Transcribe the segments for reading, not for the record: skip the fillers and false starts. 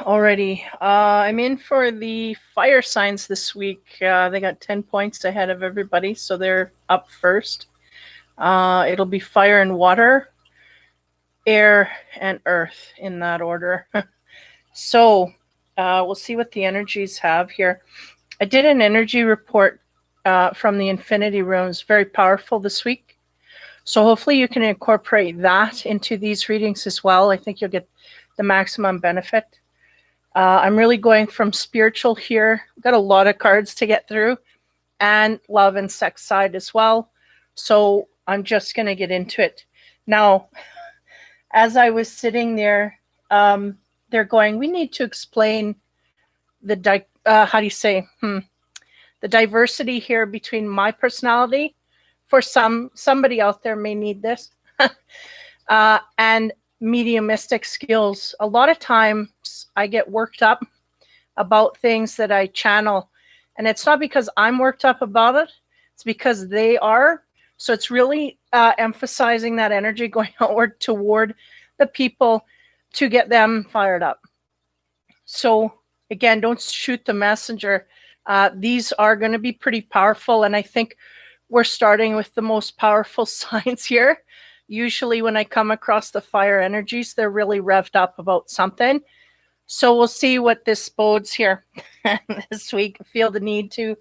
Alrighty. I'm in for the fire signs this week. They got 10 points ahead of everybody, so they're up first. It'll be fire and water, air and earth in that order. So we'll see what the energies have here. I did an energy report from the Infinity Rooms, very powerful this week. So hopefully you can incorporate that into these readings as well. I think you'll get the maximum benefit. I'm really going from spiritual here. I've got a lot of cards to get through, and love and sex side as well. So I'm just going to get into it. Now, as I was sitting there, they're going, we need to explain the, the diversity here between my personality. For somebody out there may need this. And mediumistic skills. A lot of times I get worked up about things that I channel, and it's not because I'm worked up about it, it's because they are. So it's really emphasizing that energy going outward toward the people to get them fired up. So again, don't shoot the messenger. These are going to be pretty powerful, and I think we're starting with the most powerful signs here. Usually when I come across the fire energies, they're really revved up about something. So we'll see what this bodes here this week. I feel the need to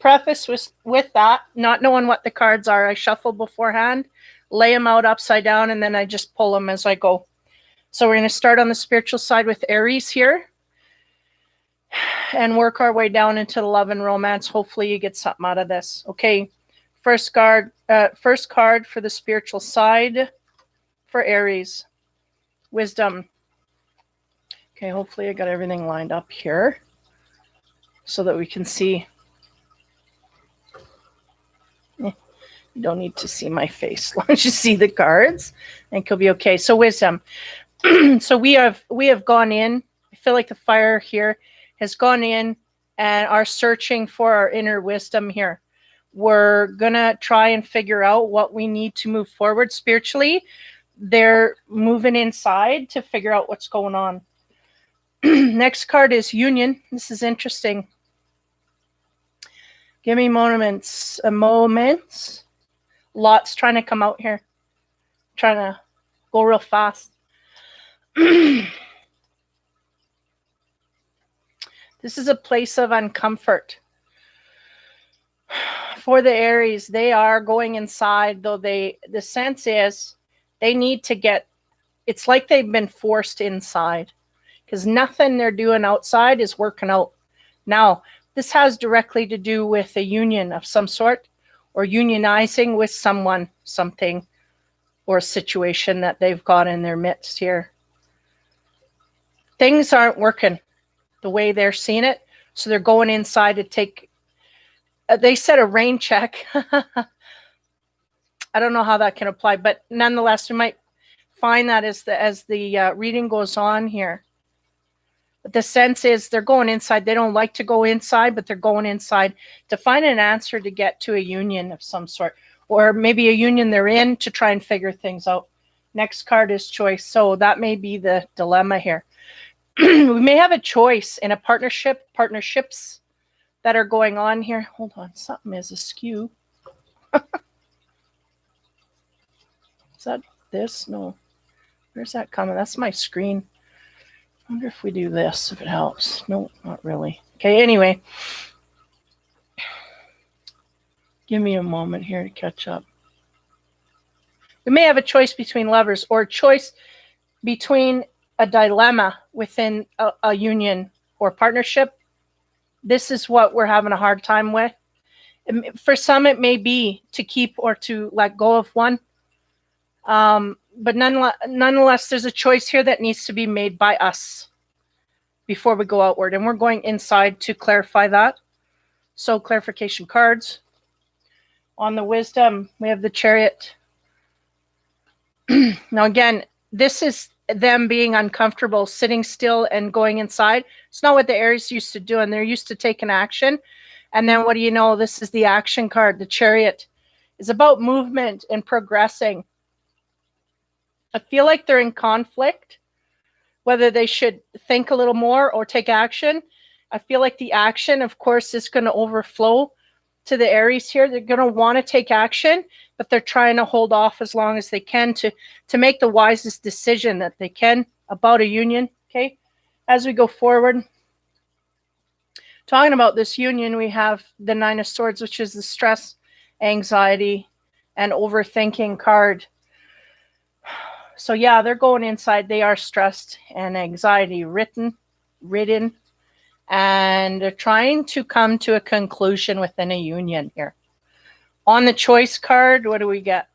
preface with that, not knowing what the cards are. I shuffle beforehand, lay them out upside down, and then I just pull them as I go. So we're going to start on the spiritual side with Aries here and work our way down into the love and romance. Hopefully you get something out of this. Okay. First card for the spiritual side for Aries, wisdom. Okay, hopefully I got everything lined up here so that we can see. You don't need to see my face. As long as you see the cards, I think it'll be okay. So wisdom. So we have gone in. I feel like the fire here has gone in and are searching for our inner wisdom here. We're going to try and figure out what we need to move forward spiritually. They're moving inside to figure out what's going on. Next card is union. This is interesting. Give me moments. Lots trying to come out here. Trying to go real fast. This is a place of uncomfort. For the Aries, they are going inside, though the sense is they need to get, it's like they've been forced inside because nothing they're doing outside is working out. Now, this has directly to do with a union of some sort or unionizing with someone, something, or a situation that they've got in their midst here. Things aren't working the way they're seeing it, so they're going inside to take. They said a rain check. I don't know how that can apply, but nonetheless, we might find that as the reading goes on here. But the sense is they're going inside. They don't like to go inside, but they're going inside to find an answer to get to a union of some sort, or maybe a union they're in to try and figure things out. Next card is choice. So that may be the dilemma here. We may have a choice in a partnerships that are going on here. Hold on, something is askew. Is that this? No. Where's that coming? That's my screen. I wonder if we do this, if it helps. No, not really. Okay, anyway. Give me a moment here to catch up. We may have a choice between lovers or a choice between a dilemma within a union or partnership. This is what we're having a hard time with. For some, it may be to keep or to let go of one. But nonetheless, there's a choice here that needs to be made by us before we go outward. And we're going inside to clarify that. So clarification cards. On the wisdom, we have the chariot. Now, again, this is them being uncomfortable, sitting still and going inside. It's not what the Aries used to do, and they're used to taking action. And then what do you know? This is the action card. The chariot is about movement and progressing. I feel like they're in conflict whether they should think a little more or take action. I feel like the action, of course, is going to overflow to the Aries here. They're going to want to take action, but they're trying to hold off as long as they can to make the wisest decision that they can about a union. Okay, as we go forward, talking about this union, we have the Nine of Swords, which is the stress, anxiety, and overthinking card. So yeah, they're going inside. They are stressed and anxiety ridden, and they're trying to come to a conclusion within a union here. On the choice card, what do we get?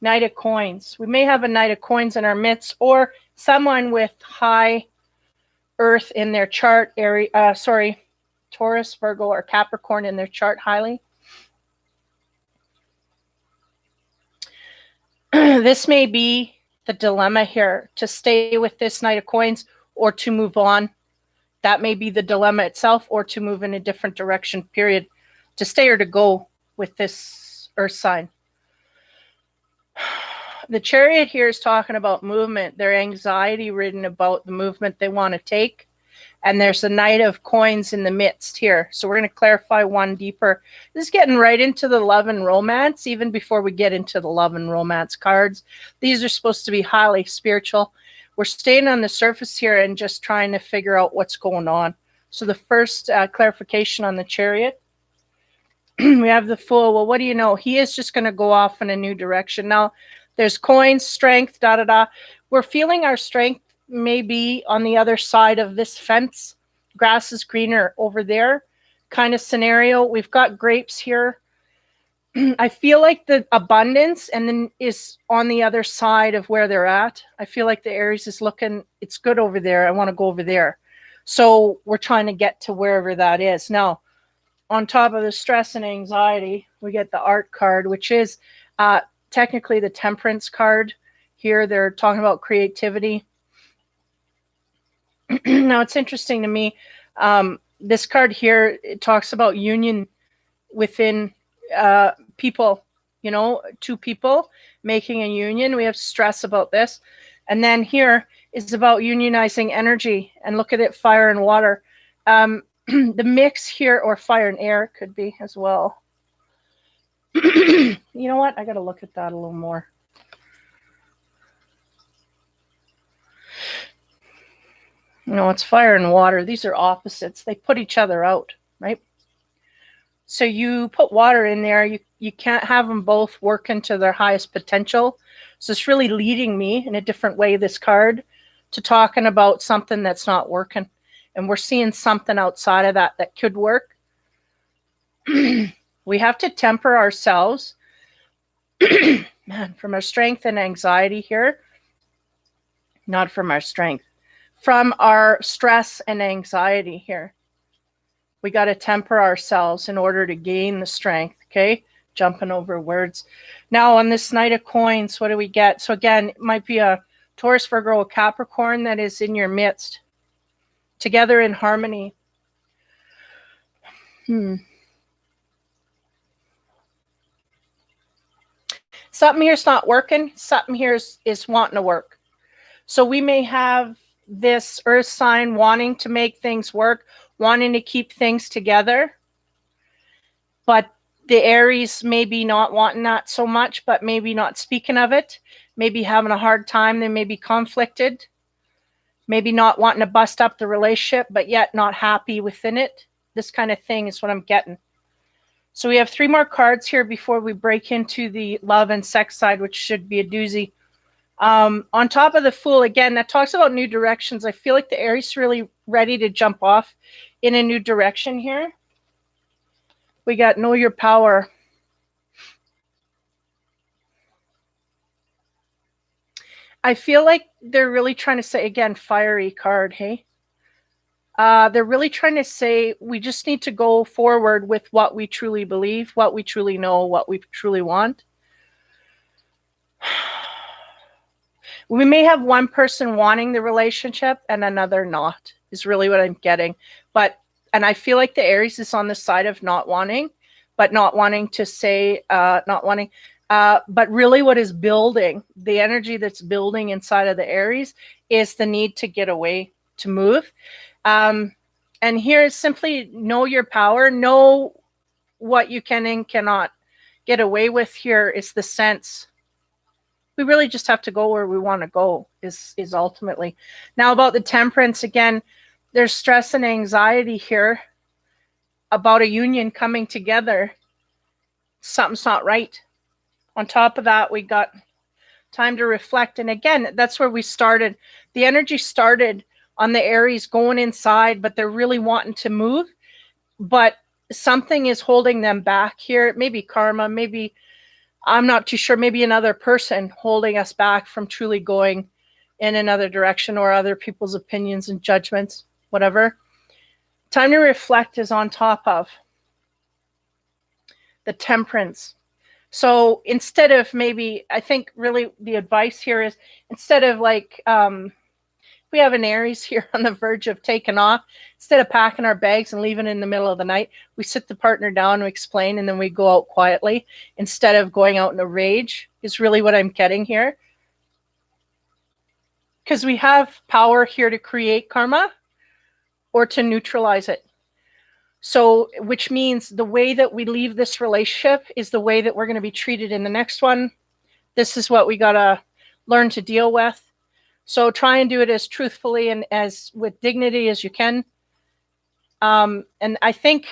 Knight of Coins. We may have a Knight of Coins in our midst, or someone with high Earth in their chart, Taurus, Virgo, or Capricorn in their chart highly. This may be the dilemma here, to stay with this Knight of Coins or to move on. That may be the dilemma itself, or to move in a different direction, period. To stay or to go with this Earth sign. The Chariot here is talking about movement. They're anxiety ridden about the movement they want to take. And there's the Knight of Coins in the midst here. So we're going to clarify one deeper. This is getting right into the love and romance, even before we get into the love and romance cards. These are supposed to be highly spiritual. We're staying on the surface here and just trying to figure out what's going on. So the first clarification on the Chariot, we have the Fool. Well, what do you know? He is just going to go off in a new direction. Now, there's coins, strength, da-da-da. We're feeling our strength maybe on the other side of this fence. Grass is greener over there kind of scenario. We've got grapes here. I feel like the abundance and then is on the other side of where they're at. I feel like the Aries is looking, it's good over there. I want to go over there. So we're trying to get to wherever that is. Now, on top of the stress and anxiety, we get the Art card, which is technically the Temperance card. Here they're talking about creativity. Now, it's interesting to me. This card here, it talks about union within people, two people making a union. We have stress about this. And then here is about unionizing energy. And look at it, fire and water. The mix here, or fire and air could be as well. You know what? I got to look at that a little more. It's fire and water. These are opposites. They put each other out, right? So you put water in there, you can't have them both working to their highest potential. So it's really leading me in a different way, this card, to talking about something that's not working. And we're seeing something outside of that that could work. We have to temper ourselves from our strength and anxiety here. Not from our strength. From our stress and anxiety here. We got to temper ourselves in order to gain the strength, okay? Jumping over words. Now, on this Knight of Coins, what do we get? So again, it might be a Taurus, Virgo, a Capricorn that is in your midst. Together in harmony. Something here's not working. Something here is wanting to work. So we may have this Earth sign wanting to make things work, wanting to keep things together. But the Aries maybe not wanting that so much, but maybe not speaking of it. Maybe having a hard time. They may be conflicted. Maybe not wanting to bust up the relationship, but yet not happy within it. This kind of thing is what I'm getting. So we have 3 more cards here before we break into the love and sex side, which should be a doozy. On top of the Fool, again, that talks about new directions. I feel like the Aries is really ready to jump off in a new direction here. We got Know Your Power. I feel like they're really trying to say, again, fiery card, hey? They're really trying to say we just need to go forward with what we truly believe, what we truly know, what we truly want. We may have one person wanting the relationship and another not, is really what I'm getting. And I feel like the Aries is on the side of not wanting, but not wanting to say, not wanting. But really what is building, the energy that's building inside of the Aries is the need to get away, to move. And here is simply know your power, know what you can and cannot get away with. Here is the sense we really just have to go where we want to go is ultimately. Now about the Temperance, again, there's stress and anxiety here about a union coming together. Something's not right. On top of that, we got time to reflect. And again, that's where we started. The energy started on the Aries going inside, but they're really wanting to move. But something is holding them back here. Maybe karma, maybe, I'm not too sure, maybe another person holding us back from truly going in another direction, or other people's opinions and judgments, whatever. Time to reflect is on top of the Temperance. So instead of, maybe, I think really the advice here is, instead of like, we have an Aries here on the verge of taking off, instead of packing our bags and leaving in the middle of the night, we sit the partner down and explain, and then we go out quietly instead of going out in a rage, is really what I'm getting here. Because we have power here to create karma or to neutralize it. So, which means the way that we leave this relationship is the way that we're going to be treated in the next one. This is what we got to learn to deal with. So try and do it as truthfully and as with dignity as you can. And I think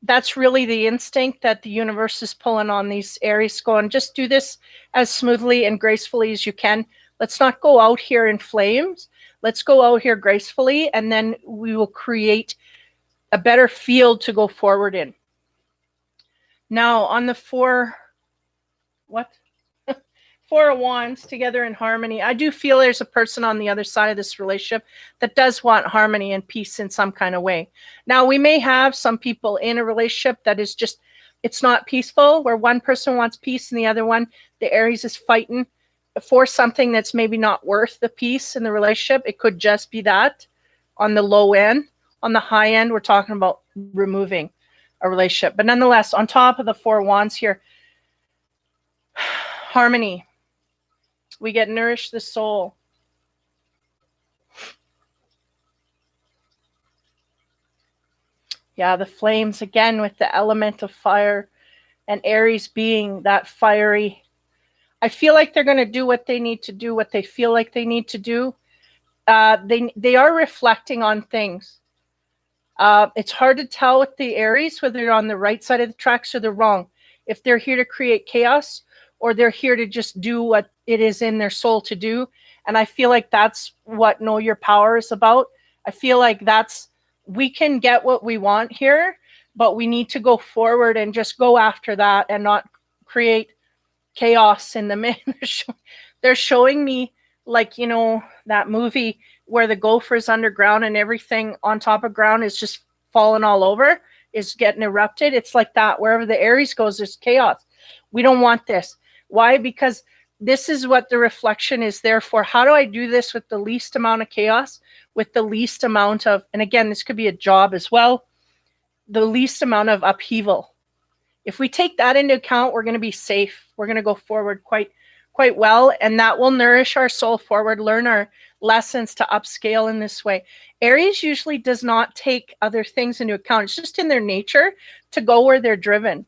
that's really the instinct that the universe is pulling on these Aries, going, just do this as smoothly and gracefully as you can. Let's not go out here in flames. Let's go out here gracefully, and then we will create a better field to go forward in. Now on the Four of Wands, together in harmony, I do feel there's a person on the other side of this relationship that does want harmony and peace in some kind of way. Now we may have some people in a relationship that is just, it's not peaceful, where one person wants peace and the other one, the Aries, is fighting for something that's maybe not worth the peace in the relationship. It could just be that on the low end. On the high end, we're talking about removing a relationship. But nonetheless, on top of the Four of Wands here, harmony. We get nourish the soul. Yeah, the flames again with the element of fire, and Aries being that fiery. I feel like they're going to do what they need to do, what they feel like they need to do. They are reflecting on things. It's hard to tell with the Aries whether they're on the right side of the tracks or they're wrong. If they're here to create chaos, or they're here to just do what it is in their soul to do. And I feel like that's what Know Your Power is about. I feel like that's, we can get what we want here, but we need to go forward and just go after that and not create chaos in the middle. They're showing me, like, you know, that movie where the gopher's underground and everything on top of ground is just falling all over, is getting erupted. It's like that. Wherever the Aries goes, there's chaos. We don't want this. Why? Because this is what the reflection is there for. How do I do this with the least amount of chaos, with the least amount of, and again, this could be a job as well, the least amount of upheaval. If we take that into account, we're going to be safe. We're going to go forward quite well, and that will nourish our soul forward, learn our lessons to upscale in this way. Aries usually does not take other things into account. It's just in their nature to go where they're driven.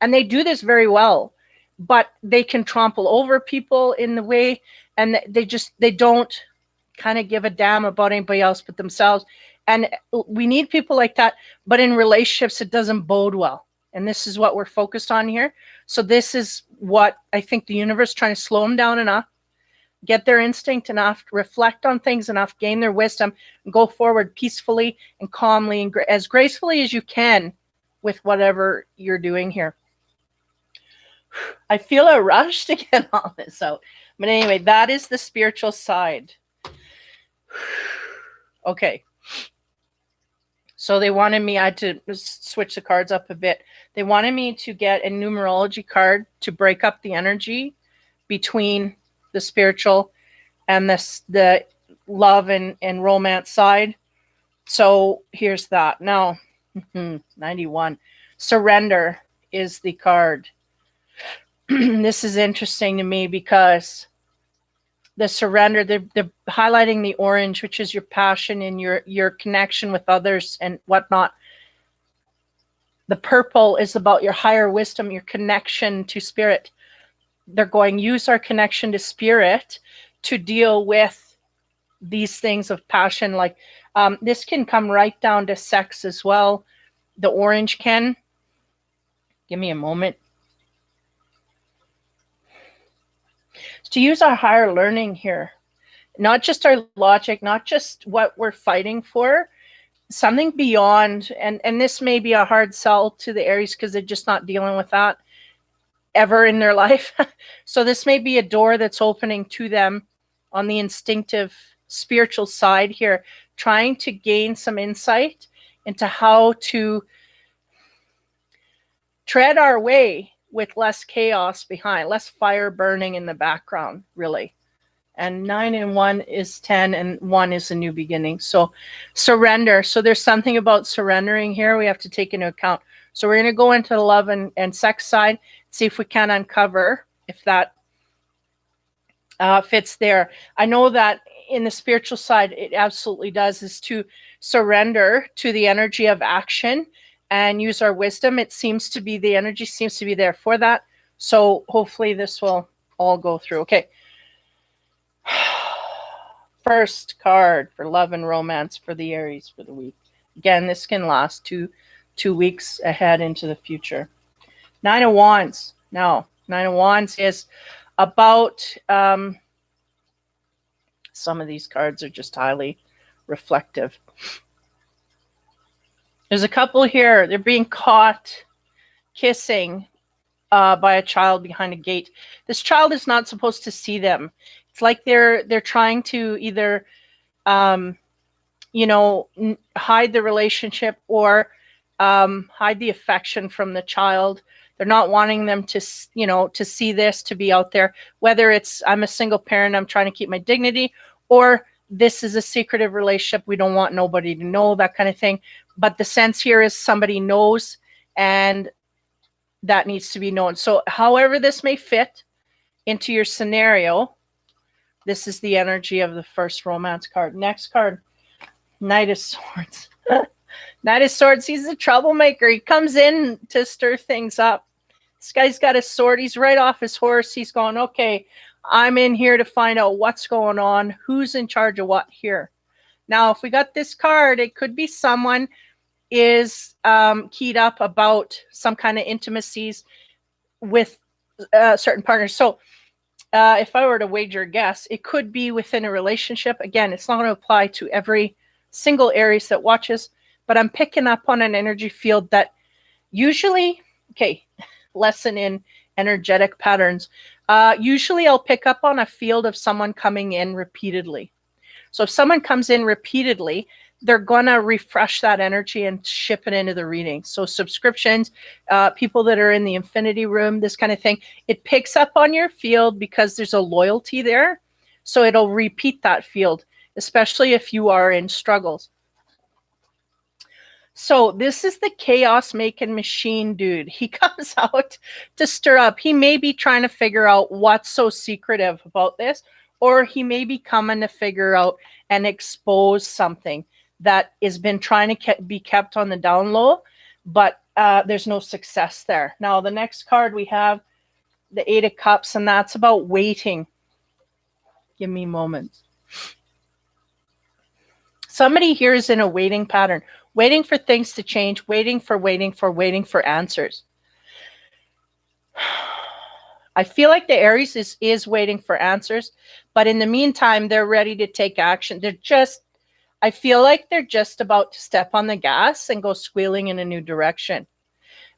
And they do this very well, but they can trample over people in the way, and they don't kind of give a damn about anybody else but themselves. And we need people like that, but in relationships, it doesn't bode well. And this is what we're focused on here. So this is what I think the universe is trying to slow them down enough, get their instinct enough, reflect on things enough, gain their wisdom, and go forward peacefully and calmly and as gracefully as you can with whatever you're doing here. I feel a rush to get all this out. But anyway, that is the spiritual side. Okay. So they wanted me, I had to switch the cards up a bit. They wanted me to get a numerology card to break up the energy between the spiritual and the love and romance side. So here's that. Now, 91. Surrender is the card. This is interesting to me because the surrender, they're highlighting the orange, which is your passion and your connection with others and whatnot. The purple is about your higher wisdom, your connection to spirit. They're going, use our connection to spirit to deal with these things of passion. Like this can come right down to sex as well. The orange can. Give me a moment. To use our higher learning here, not just our logic, not just what we're fighting for, something beyond. And this may be a hard sell to the Aries because they're just not dealing with that ever in their life. So this may be a door that's opening to them on the instinctive spiritual side here, trying to gain some insight into how to tread our way with less chaos behind, less fire burning in the background, really. And 9 and 1 is 10, and 1 is a new beginning. So surrender. So there's something about surrendering here we have to take into account. So we're going to go into the love and sex side, see if we can uncover if that fits there. I know that in the spiritual side, it absolutely does, is to surrender to the energy of action and use our wisdom. It seems to be, the energy seems to be there for that. So hopefully this will all go through. Okay. First card for love and romance for the Aries for the week. Again, this can last two weeks ahead into the future. 9 of Wands. Now, 9 of Wands is about, some of these cards are just highly reflective. There's a couple here. They're being caught kissing by a child behind a gate. This child is not supposed to see them. It's like they're trying to either, hide the relationship or hide the affection from the child. They're not wanting them to, to see this, to be out there, whether it's, I'm a single parent, I'm trying to keep my dignity, or this is a secretive relationship, we don't want nobody to know, that kind of thing. But the sense here is somebody knows, and that needs to be known. So however this may fit into your scenario, this is the energy of the first romance card. Next card, Knight of Swords. Knight of Swords, he's a troublemaker. He comes in to stir things up. This guy's got a sword. He's right off his horse. He's going, okay, I'm in here to find out what's going on, who's in charge of what here. Now, if we got this card, it could be someone is keyed up about some kind of intimacies with certain partners. So if I were to wager a guess, it could be within a relationship. Again, it's not going to apply to every single Aries that watches, but I'm picking up on an energy field that usually, okay, lesson in energetic patterns. Usually I'll pick up on a field of someone coming in repeatedly. So if someone comes in repeatedly, they're going to refresh that energy and ship it into the reading. So subscriptions, people that are in the infinity room, this kind of thing, it picks up on your field because there's a loyalty there. So it'll repeat that field, especially if you are in struggles. So this is the chaos making machine dude. He comes out to stir up. He may be trying to figure out what's so secretive about this, or he may be coming to figure out and expose something that has been trying to be kept on the down low, but there's no success there. Now, the next card we have, the 8 of Cups, and that's about waiting. Give me moments. Somebody here is in a waiting pattern, waiting for things to change, waiting for answers. I feel like the Aries is waiting for answers, but in the meantime, they're ready to take action. I feel like they're just about to step on the gas and go squealing in a new direction.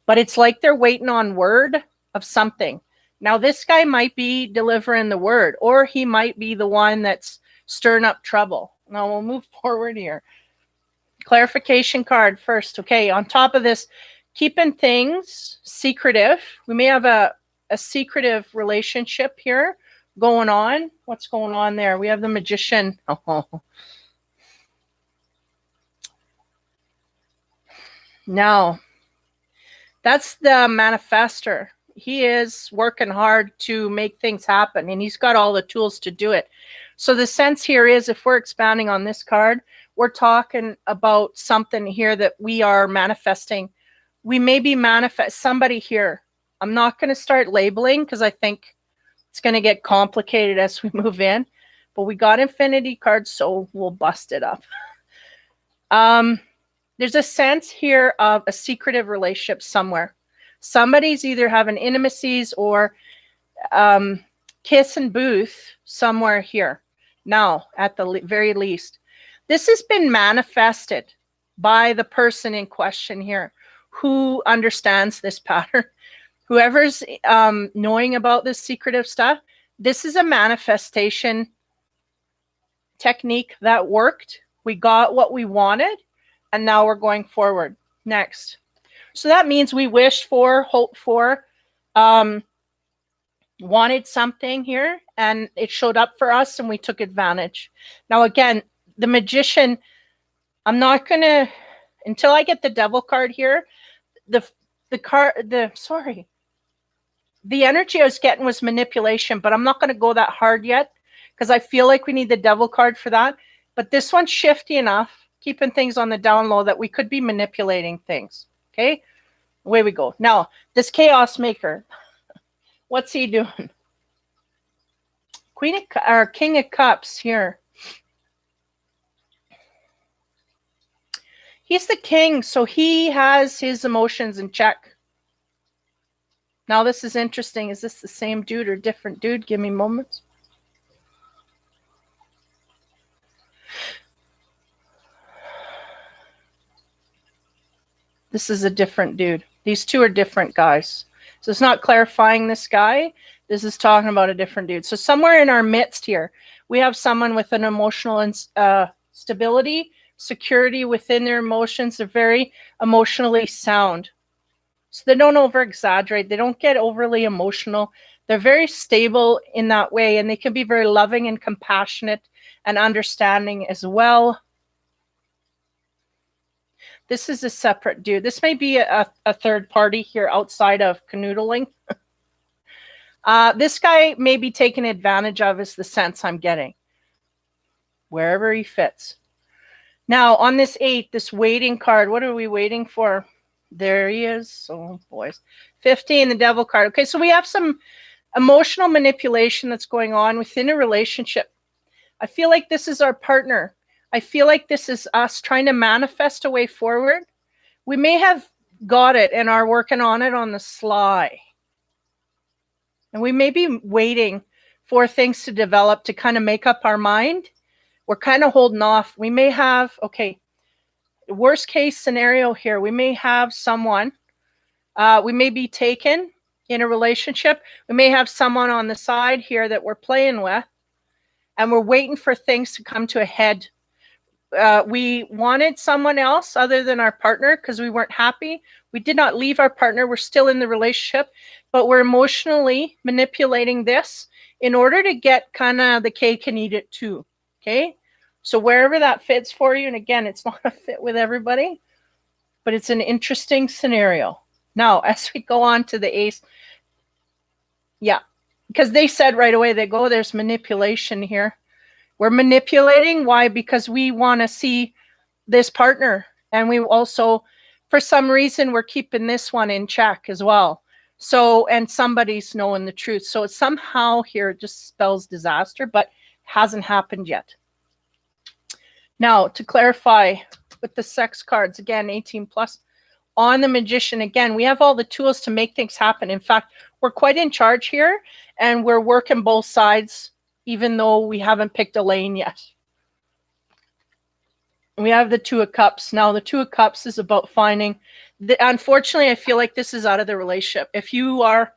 But it's like they're waiting on word of something. Now, this guy might be delivering the word, or he might be the one that's stirring up trouble. Now, we'll move forward here. Clarification card first. Okay, on top of this, keeping things secretive. We may have a secretive relationship here going on. What's going on there? We have the Magician. Oh. Now, that's the manifester. He is working hard to make things happen, and he's got all the tools to do it. So the sense here is, if we're expanding on this card, we're talking about something here that we are manifesting. We may be somebody here. I'm not going to start labeling because I think it's going to get complicated as we move in, but we got infinity cards, so we'll bust it up. There's a sense here of a secretive relationship somewhere. Somebody's either having intimacies or kiss and booth somewhere here. Now, at the very least, this has been manifested by the person in question here who understands this pattern. Whoever's knowing about this secretive stuff, this is a manifestation technique that worked. We got what we wanted, and now we're going forward. Next. So that means we wished for, hoped for, wanted something here, and it showed up for us, and we took advantage. Now, again, the Magician, I'm not going to, until I get the Devil card here, the energy I was getting was manipulation, but I'm not going to go that hard yet because I feel like we need the Devil card for that. But this one's shifty enough, keeping things on the down low, that we could be manipulating things. Okay, away we go. Now, this Chaos Maker, what's he doing? King of Cups here. He's the king, so he has his emotions in check. Now, this is interesting. Is this the same dude or different dude? Give me moments. This is a different dude. These two are different guys. So it's not clarifying this guy. This is talking about a different dude. So somewhere in our midst here, we have someone with an emotional stability, security within their emotions. They're very emotionally sound. So they don't over-exaggerate. They don't get overly emotional. They're very stable in that way, and they can be very loving and compassionate and understanding as well. This is a separate dude. This may be a third party here outside of canoodling. This guy may be taken advantage of, is the sense I'm getting. Wherever he fits. Now, on this 8, this waiting card, what are we waiting for? There he is. Oh, boys. 15, the Devil card. Okay, so we have some emotional manipulation that's going on within a relationship. I feel like this is our partner. I feel like this is us trying to manifest a way forward. We may have got it and are working on it on the sly. And we may be waiting for things to develop to kind of make up our mind. We're kind of holding off. We may have, okay, worst case scenario here, we may have someone, we may be taken in a relationship. We may have someone on the side here that we're playing with, and we're waiting for things to come to a head. We wanted someone else other than our partner because we weren't happy. We did not leave our partner. We're still in the relationship, but we're emotionally manipulating this in order to get kind of the cake and eat it too. Okay? So wherever that fits for you, and again, it's not a fit with everybody, but it's an interesting scenario. Now, as we go on to the Ace, yeah, because they said right away, they go, there's manipulation here. We're manipulating. Why? Because we want to see this partner. And we also, for some reason, we're keeping this one in check as well. So, and somebody's knowing the truth. So it's somehow here, it just spells disaster, but hasn't happened yet. Now, to clarify with the sex cards, again, 18 plus, on the Magician, again, we have all the tools to make things happen. In fact, we're quite in charge here, and we're working both sides, even though we haven't picked a lane yet. We have the Two of Cups. Now, the Two of Cups is about finding, unfortunately, I feel like this is out of the relationship. If you are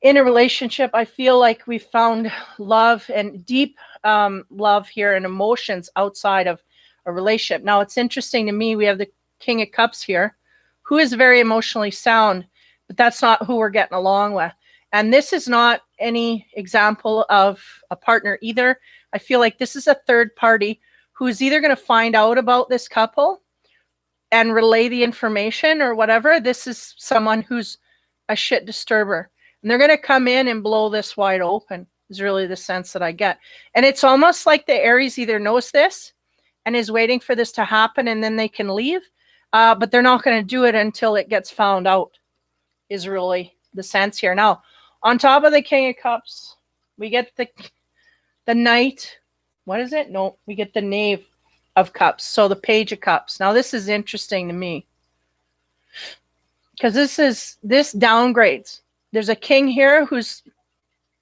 in a relationship, I feel like we found love and deep love here and emotions outside of a relationship. Now, it's interesting to me, we have the King of Cups here, who is very emotionally sound, but that's not who we're getting along with. And this is not any example of a partner either. I feel like this is a third party who's either going to find out about this couple and relay the information or whatever. This is someone who's a shit disturber. And they're going to come in and blow this wide open, is really the sense that I get. And it's almost like the Aries either knows this and is waiting for this to happen and then they can leave. But they're not going to do it until it gets found out, is really the sense here. Now, on top of the King of Cups, we get the Knight. What is it? No, we get the Knave of Cups. So the Page of Cups. Now, this is interesting to me because this downgrades. There's a king here who's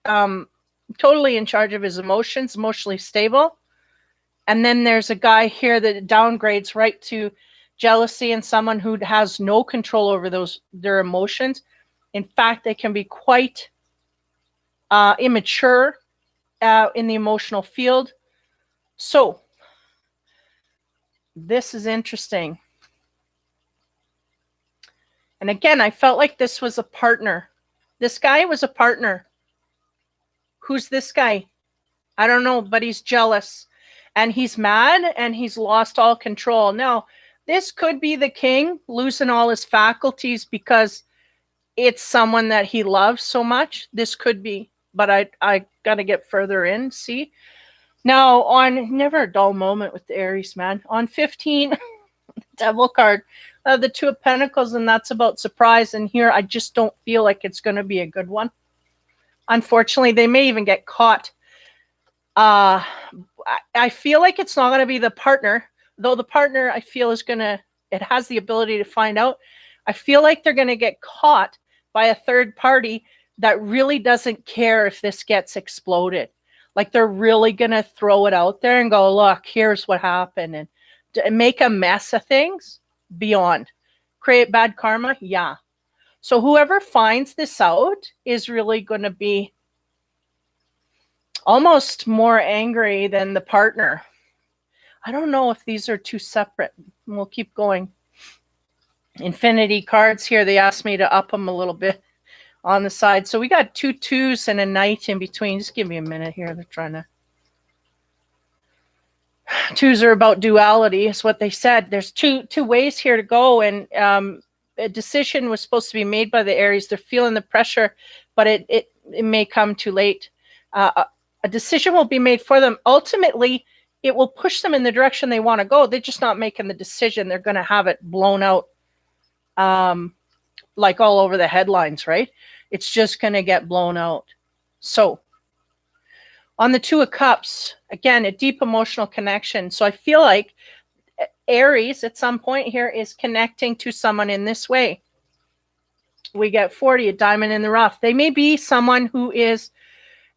totally in charge of his emotions, emotionally stable. And then there's a guy here that downgrades right to jealousy and someone who has no control over their emotions. In fact, they can be quite immature in the emotional field. So this is interesting. And again, I felt like this was a partner. This guy was a partner. Who's this guy? I don't know, but he's jealous and he's mad and he's lost all control. Now, this could be the king losing all his faculties because it's someone that he loves so much. This could be, but I got to get further in. See? Now, on never a dull moment with the Aries, man. On 15, Devil card, the Two of Pentacles, and that's about surprise. And here, I just don't feel like it's going to be a good one. Unfortunately, they may even get caught. I feel like it's not going to be the partner, though the partner I feel is going to, it has the ability to find out. I feel like they're going to get caught by a third party that really doesn't care if this gets exploded. Like they're really going to throw it out there and go, look, here's what happened. And make a mess of things beyond. Create bad karma? Yeah. So whoever finds this out is really going to be almost more angry than the partner. I don't know if these are two separate. We'll keep going. Infinity cards here. They asked me to up them a little bit on the side. So we got 2 2s and a Knight in between. Just give me a minute here. They're trying to. 2s are about duality, is what they said. There's two ways here to go, and a decision was supposed to be made by the Aries. They're feeling the pressure, but it may come too late. A decision will be made for them. Ultimately, it will push them in the direction they want to go. They're just not making the decision. They're going to have it blown out like all over the headlines, right? It's just going to get blown out. So on the Two of Cups, again, a deep emotional connection. So I feel like Aries at some point here is connecting to someone in this way. We get 40, a diamond in the rough. They may be someone who is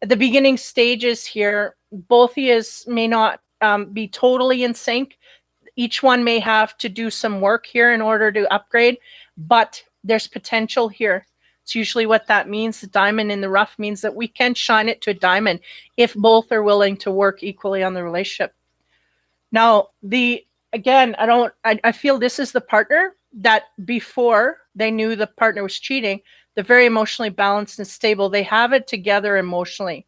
at the beginning stages here. Both may not be totally in sync. Each one may have to do some work here in order to upgrade, but there's potential here. It's usually what that means. The diamond in the rough means that we can shine it to a diamond if both are willing to work equally on the relationship. Now, I feel this is the partner that before they knew the partner was cheating, they're very emotionally balanced and stable. They have it together emotionally.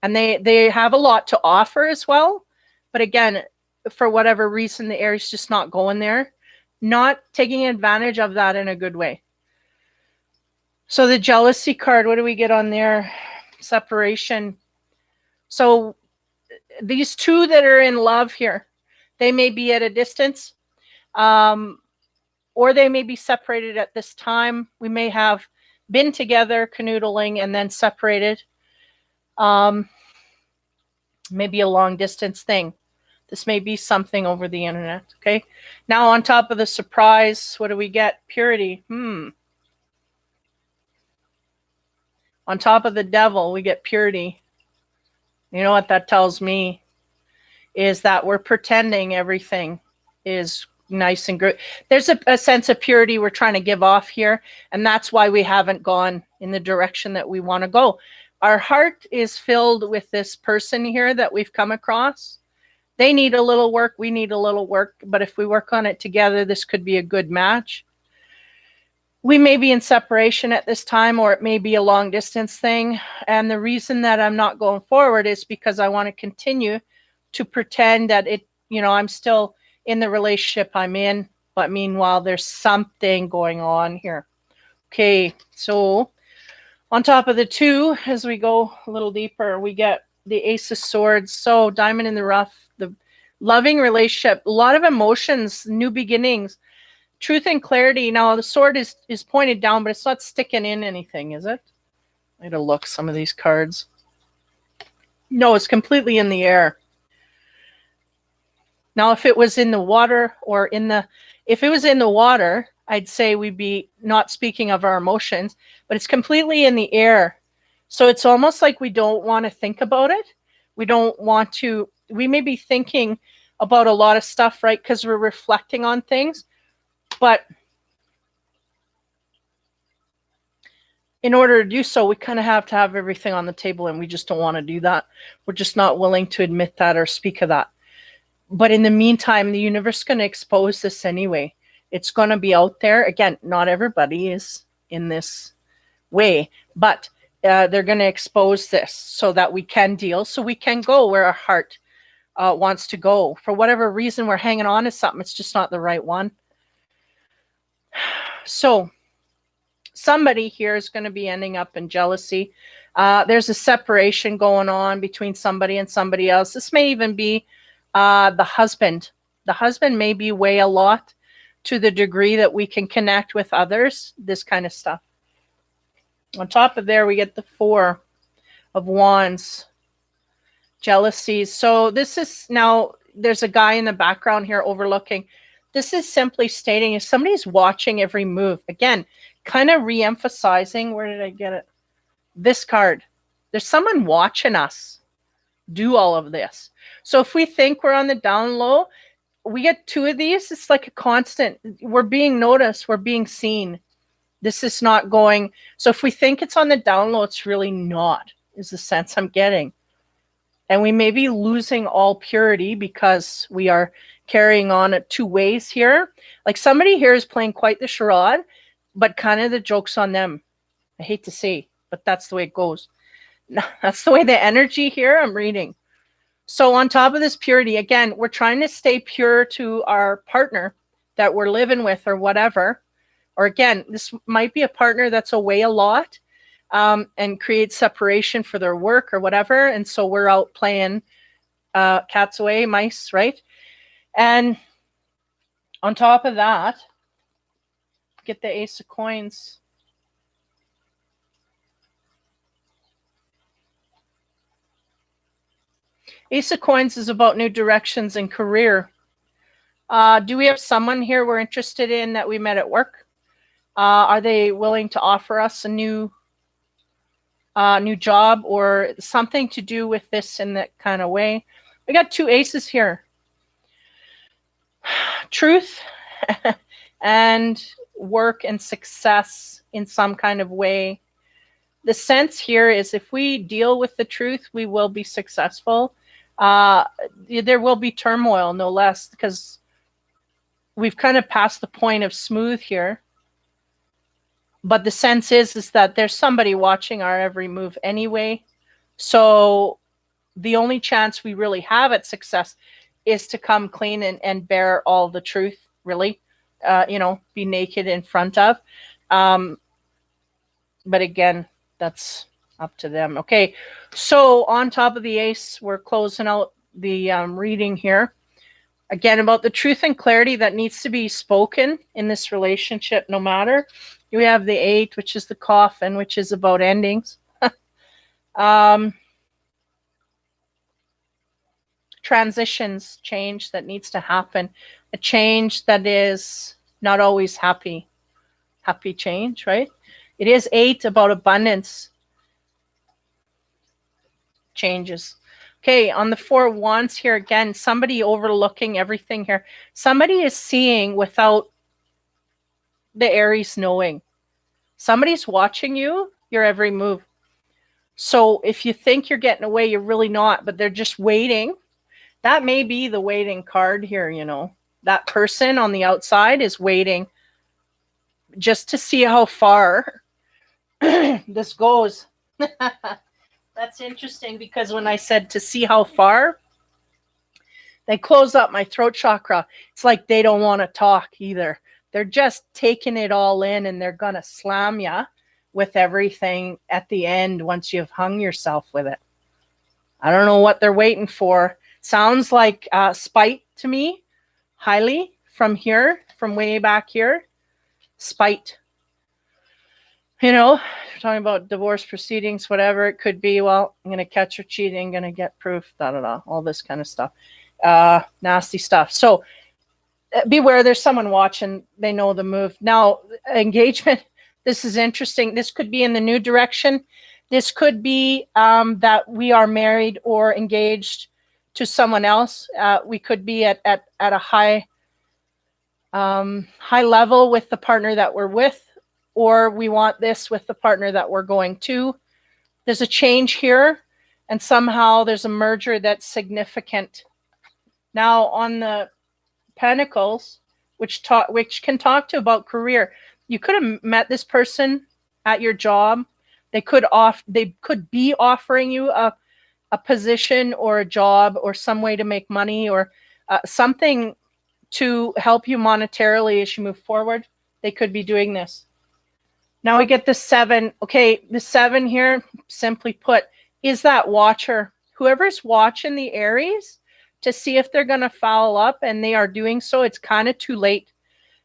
And they have a lot to offer as well. But again, for whatever reason, the Aries just not going there, not taking advantage of that in a good way. So the jealousy card, what do we get on there? Separation. So these two that are in love here, they may be at a distance, or they may be separated at this time. We may have been together, canoodling, and then separated. Maybe a long distance thing. This may be something over the internet, okay? Now on top of the surprise, what do we get? Purity. On top of the devil, we get purity. You know what that tells me is that we're pretending everything is nice and good. There's a sense of purity we're trying to give off here, and that's why we haven't gone in the direction that we want to go. Our heart is filled with this person here that we've come across. They need a little work. We need a little work. But if we work on it together, this could be a good match. We may be in separation at this time, or it may be a long distance thing. And the reason that I'm not going forward is because I want to continue to pretend that I'm still in the relationship I'm in. But meanwhile, there's something going on here. Okay, so on top of the 2, as we go a little deeper, we get the Ace of Swords. So diamond in the rough, the loving relationship, a lot of emotions, new beginnings, truth and clarity. Now the sword is pointed down, but it's not sticking in anything, is it? I had to look some of these cards. No, it's completely in the air. Now, if it was in the water or if it was in the water, I'd say we'd be not speaking of our emotions, but it's completely in the air. So it's almost like we don't want to think about it. We may be thinking about a lot of stuff, right? Because we're reflecting on things. But in order to do so, we kind of have to have everything on the table, and we just don't want to do that. We're just not willing to admit that or speak of that. But in the meantime, the universe is going to expose this anyway. It's going to be out there. Again, not everybody is in this way, but they're going to expose this so that we can deal, so we can go where our heart wants to go. For whatever reason, we're hanging on to something. It's just not the right one. So somebody here is going to be ending up in jealousy. There's a separation going on between somebody and somebody else. This may even be the husband. The husband may be weigh a lot to the degree that we can connect with others, this kind of stuff. On top of there, we get the 4 of Wands, jealousies. So this is now, there's a guy in the background here overlooking. This is simply stating if somebody's watching every move, again, kind of re-emphasizing, where did I get it? This card. There's someone watching us do all of this. So if we think we're on the down low, we get 2 of these. It's like a constant. We're being noticed. We're being seen. This is not going. So if we think it's on the down low, it's really not, is the sense I'm getting. And we may be losing all purity because we are carrying on it 2 ways here. Like somebody here is playing quite the charade, but kind of the joke's on them. I hate to say, but that's the way it goes. That's the way the energy here I'm reading. So on top of this purity, again, we're trying to stay pure to our partner that we're living with or whatever. Or again, this might be a partner that's away a lot and creates separation for their work or whatever. And so we're out playing cats away, mice, right? And on top of that, get the Ace of Coins. Ace of Coins is about new directions in career. Do we have someone here we're interested in that we met at work? Are they willing to offer us a new job or something to do with this in that kind of way? We got 2 aces here. Truth and work and success in some kind of way. The sense here is if we deal with the truth, we will be successful. There will be turmoil, no less, because we've kind of passed the point of smooth here. But the sense is that there's somebody watching our every move anyway. So the only chance we really have at success is to come clean and bear all the truth, really. Be naked in front of. But again, that's up to them. Okay, so on top of the ace, we're closing out the reading here. Again, about the truth and clarity that needs to be spoken in this relationship, no matter. We have the 8, which is the coffin, which is about endings. Transitions, change that needs to happen. A change that is not always happy change, right? It is 8 about abundance. Changes. Okay, on the 4 of Wands here, again, somebody overlooking everything here. Somebody is seeing without the Aries knowing. Somebody's watching you, your every move. So if you think you're getting away, you're really not, but they're just waiting. That may be the waiting card here, That person on the outside is waiting just to see how far this goes. That's interesting because when I said to see how far, they close up my throat chakra. It's like they don't want to talk either. They're just taking it all in, and they're going to slam you with everything at the end once you've hung yourself with it. I don't know what they're waiting for. Sounds like spite to me, highly, from here, from way back here. Spite. You know, you're talking about divorce proceedings, whatever it could be. Well, I'm going to catch her cheating, going to get proof, all this kind of stuff. Nasty stuff. So beware, there's someone watching. They know the move. Now, engagement, this is interesting. This could be in the new direction. This could be that we are married or engaged to someone else. We could be at a high level with the partner that we're with, or we want this with the partner that we're going to. There's a change here, and somehow there's a merger that's significant. Now, on the Pentacles, which can talk to about career, you could have met this person at your job. They could be offering you a position or a job or some way to make money, or something to help you monetarily as you move forward. They could be doing this. Now we get the 7. Okay, the 7 here, simply put, is that watcher. Whoever's watching the Aries to see if they're going to foul up, and they are doing so, it's kind of too late.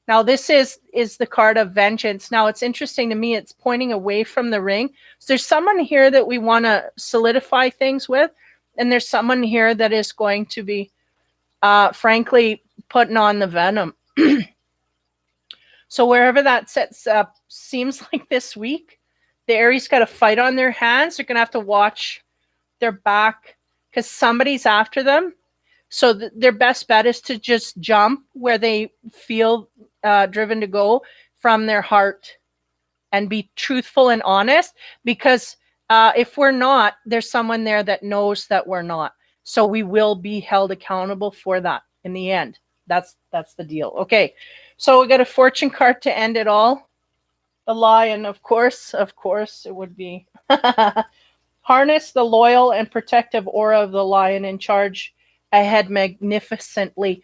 Now, this is the card of vengeance. Now, it's interesting to me. It's pointing away from the ring. So there's someone here that we want to solidify things with, and there's someone here that is going to be, frankly, putting on the venom. So wherever that sets up, seems like this week, the Aries got a fight on their hands. They're going to have to watch their back because somebody's after them. So their best bet is to just jump where they feel driven to go from their heart and be truthful and honest, because if we're not, there's someone there that knows that we're not. So we will be held accountable for that in the end. That's the deal. Okay, so we got a fortune card to end it all. The Lion, of course, it would be. Harness the loyal and protective aura of the Lion in charge ahead magnificently.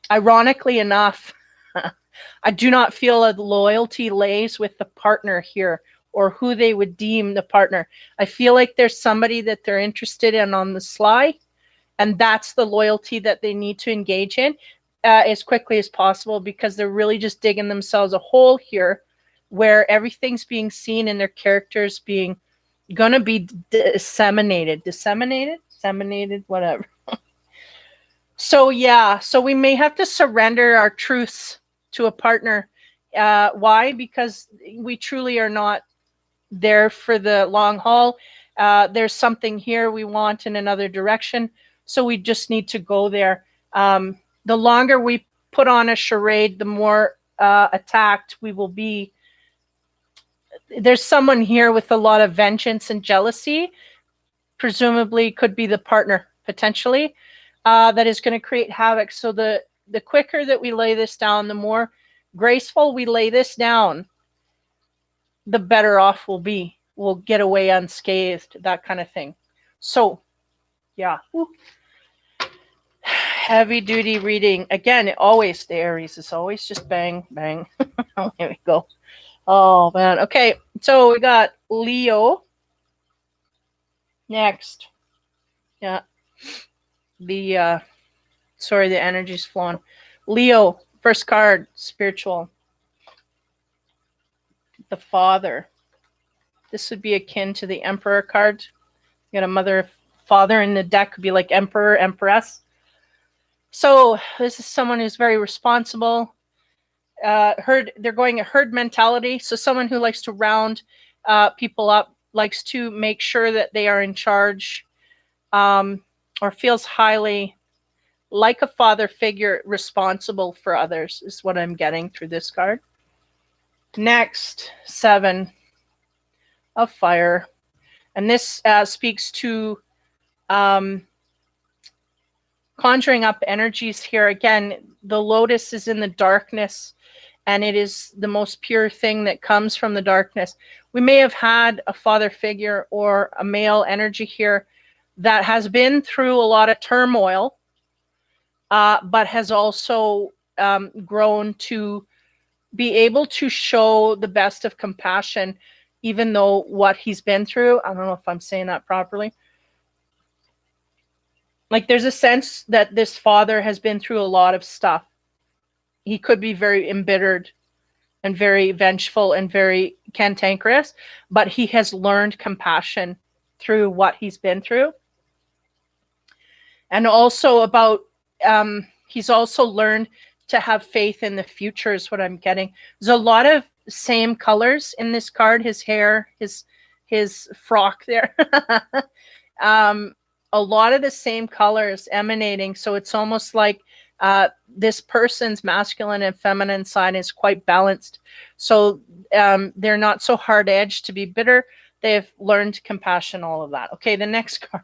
Ironically enough, I do not feel a loyalty lays with the partner here, or who they would deem the partner. I feel like there's somebody that they're interested in on the sly, and that's the loyalty that they need to engage in as quickly as possible, because they're really just digging themselves a hole here where everything's being seen and their characters being going to be disseminated, whatever. So yeah, so we may have to surrender our truths to a partner. Why? Because we truly are not there for the long haul. There's something here we want in another direction, so we just need to go there. The longer we put on a charade, the more attacked we will be. There's someone here with a lot of vengeance and jealousy, presumably could be the partner, potentially, that is going to create havoc. So the quicker that we lay this down, the more graceful we lay this down, the better off we'll be. We'll get away unscathed, that kind of thing. So, yeah. Woo. Heavy duty reading. Again, the Aries is always just bang, bang. Here we go. Oh, man. Okay, so we got Leo next. Yeah. The energy's flowing. Leo, first card, spiritual. The Father. This would be akin to the Emperor card. You got a mother, father in the deck, could be like Emperor, Empress. So this is someone who's very responsible. They're going a herd mentality. So someone who likes to round people up, likes to make sure that they are in charge, or feels highly like a father figure, responsible for others, is what I'm getting through this card. Next, 7 of fire. And this speaks to conjuring up energies here. Again, the lotus is in the darkness, and it is the most pure thing that comes from the darkness. We may have had a father figure or a male energy here that has been through a lot of turmoil, but has also grown to be able to show the best of compassion, even though what he's been through, I don't know if I'm saying that properly. Like there's a sense that this father has been through a lot of stuff. He could be very embittered and very vengeful and very cantankerous, but he has learned compassion through what he's been through. And also about, he's also learned to have faith in the future is what I'm getting. There's a lot of same colors in this card, his hair, his frock there. A lot of the same colors emanating. So it's almost like this person's masculine and feminine side is quite balanced. So they're not so hard-edged to be bitter. They've learned compassion, all of that. Okay, the next card.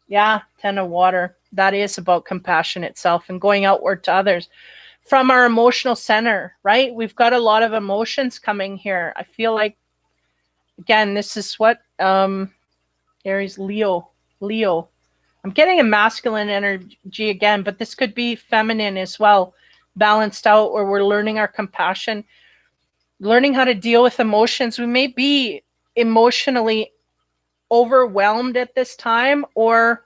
Yeah, 10 of water. That is about compassion itself and going outward to others. From our emotional center, right? We've got a lot of emotions coming here. I feel like, again, this is what Aries, Leo. I'm getting a masculine energy again, but this could be feminine as well, balanced out, where we're learning our compassion, learning how to deal with emotions. We may be emotionally overwhelmed at this time, or